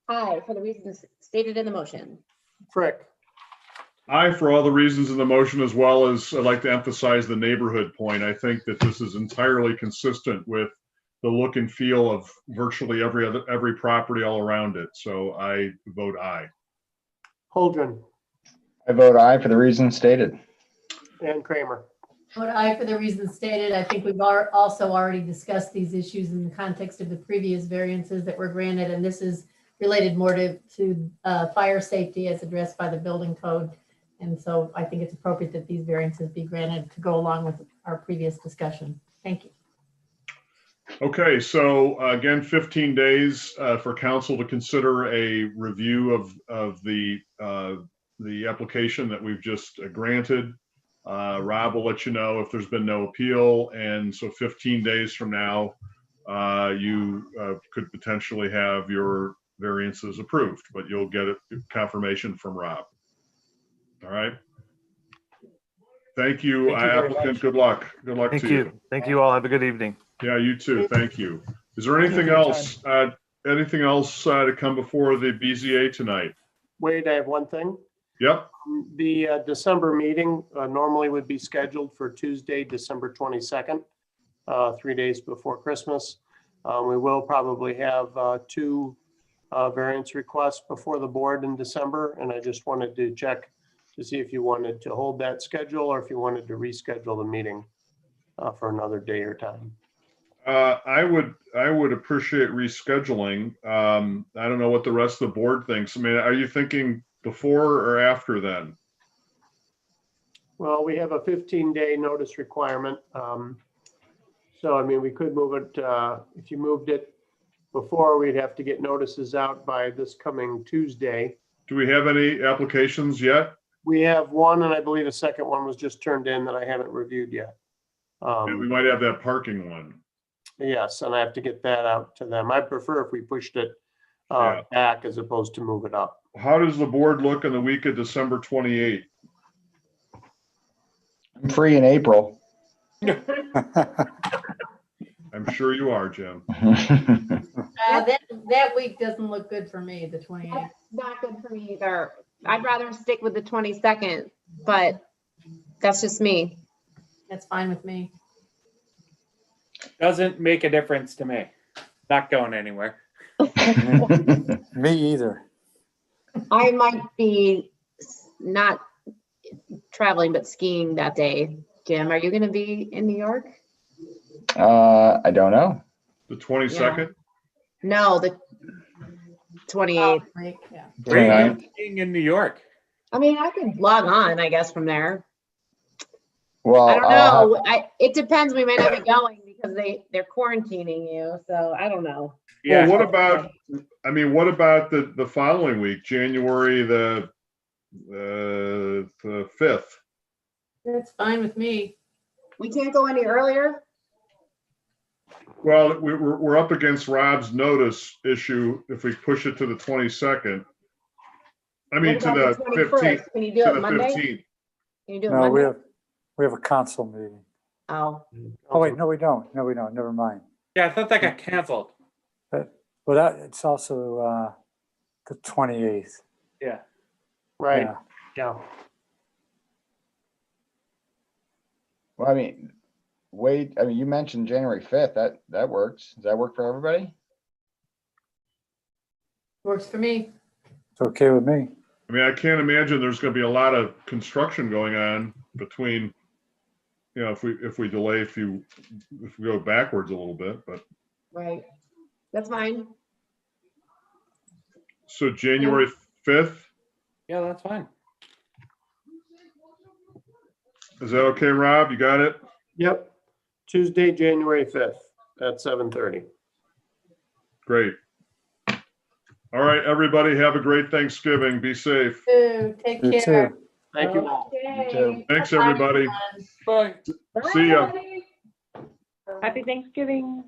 S10: Aye, for the reasons stated in the motion.
S3: Frick,
S2: Aye, for all the reasons in the motion, as well as I'd like to emphasize the neighborhood point. I think that this is entirely consistent with the look and feel of virtually every property all around it. So I vote aye.
S3: Holdren,
S9: I vote aye for the reasons stated.
S3: and Kramer.
S8: Vote aye for the reasons stated. I think we've also already discussed these issues in the context of the previous variances that were granted, and this is related more to fire safety as addressed by the building code. And so I think it's appropriate that these variances be granted to go along with our previous discussion. Thank you.
S2: Okay, so again, 15 days for council to consider a review of the application that we've just granted. Rob will let you know if there's been no appeal, and so 15 days from now, you could potentially have your variances approved, but you'll get a confirmation from Rob. All right. Thank you,
S16: Thank you very
S2: applicant.
S16: much.
S2: Good luck. Good luck
S17: Thank
S2: to
S17: you. Thank you all. Have a good evening.
S2: Yeah, you too. Thank you. Is there
S16: Thank you
S2: anything
S16: for your
S2: else? Anything else to come before the BZA tonight?
S3: Wade, I have one thing.
S2: Yep.
S3: The December meeting normally would be scheduled for Tuesday, December 22nd, 3 days before Christmas. We will probably have 2 variance requests before the board in December, and I just wanted to check to see if you wanted to hold that schedule or if you wanted to reschedule the meeting for another day or time.
S2: I would appreciate rescheduling. I don't know what the rest of the board thinks. I mean, are you thinking before or after then?
S3: Well, we have a 15-day notice requirement. So, I mean, we could move it, if you moved it before, we'd have to get notices out by this coming Tuesday.
S2: Do we have any applications yet?
S3: We have one, and I believe a second one was just turned in that I haven't reviewed yet.
S2: And we might have that parking one.
S3: Yes, and I have to get that out to them. I prefer if we pushed it
S2: Yeah.
S3: back as opposed to move it up.
S2: How does the board look in the week of December 28th?
S9: I'm free in April.
S2: I'm sure you are, Jim.
S8: That week doesn't look good for me, the 28th.
S10: That's not good for me either. I'd rather stick with the 22nd, but that's just me.
S8: That's fine with me.
S7: Doesn't make a difference to me. Not going anywhere.
S5: Me either.
S10: I might be not traveling, but skiing that day. Jim, are you going to be in New York?
S9: I don't know.
S2: The 22nd?
S10: No, the 28th.
S8: Yeah.
S7: Where are you
S9: 29th.
S7: being in New York?
S10: I mean, I could log on, I guess, from there.
S9: Well,
S10: I don't
S9: I'll
S10: know. It depends. We might not be going because they're quarantining you. So I don't know.
S7: Yeah.
S2: Well, what about, I mean, what about the following week, January the 5th?
S8: That's fine with me.
S10: We can't go any earlier.
S2: Well, we're up against Rob's notice issue if we push it to the 22nd. I mean,
S10: What
S2: to
S10: about
S2: the
S10: the 21st?
S2: 15th.
S10: Can you do
S2: To
S10: it
S2: the
S10: Monday?
S2: 15th.
S10: Can you do it
S5: No, we
S10: Monday?
S5: have a council meeting.
S10: Oh,
S5: Oh, wait, no, we don't. No, we don't. Never mind.
S7: Yeah, I thought that got canceled.
S5: Well, that, it's also the 28th.
S7: Yeah.
S3: Right.
S5: Yeah.
S3: Yeah.
S9: Well, I mean, Wade, I mean, you mentioned January 5th. That works. Does that work for everybody?
S8: Works for me.
S5: It's okay with me.
S2: I mean, I can't imagine there's going to be a lot of construction going on between, you know, if we delay, if we go backwards a little bit, but
S10: right. That's fine.
S2: so January 5th,
S7: Yeah, that's fine.
S2: is that okay, Rob? You got it?
S3: Yep. Tuesday, January 5th at 7:30.
S2: Great. All right, everybody, have a great Thanksgiving. Be safe.
S8: Take
S5: You
S8: care.
S5: too.
S3: Thank you.
S9: You too.
S2: Thanks, everybody.
S7: Bye.
S2: See ya.
S4: Happy Thanksgiving.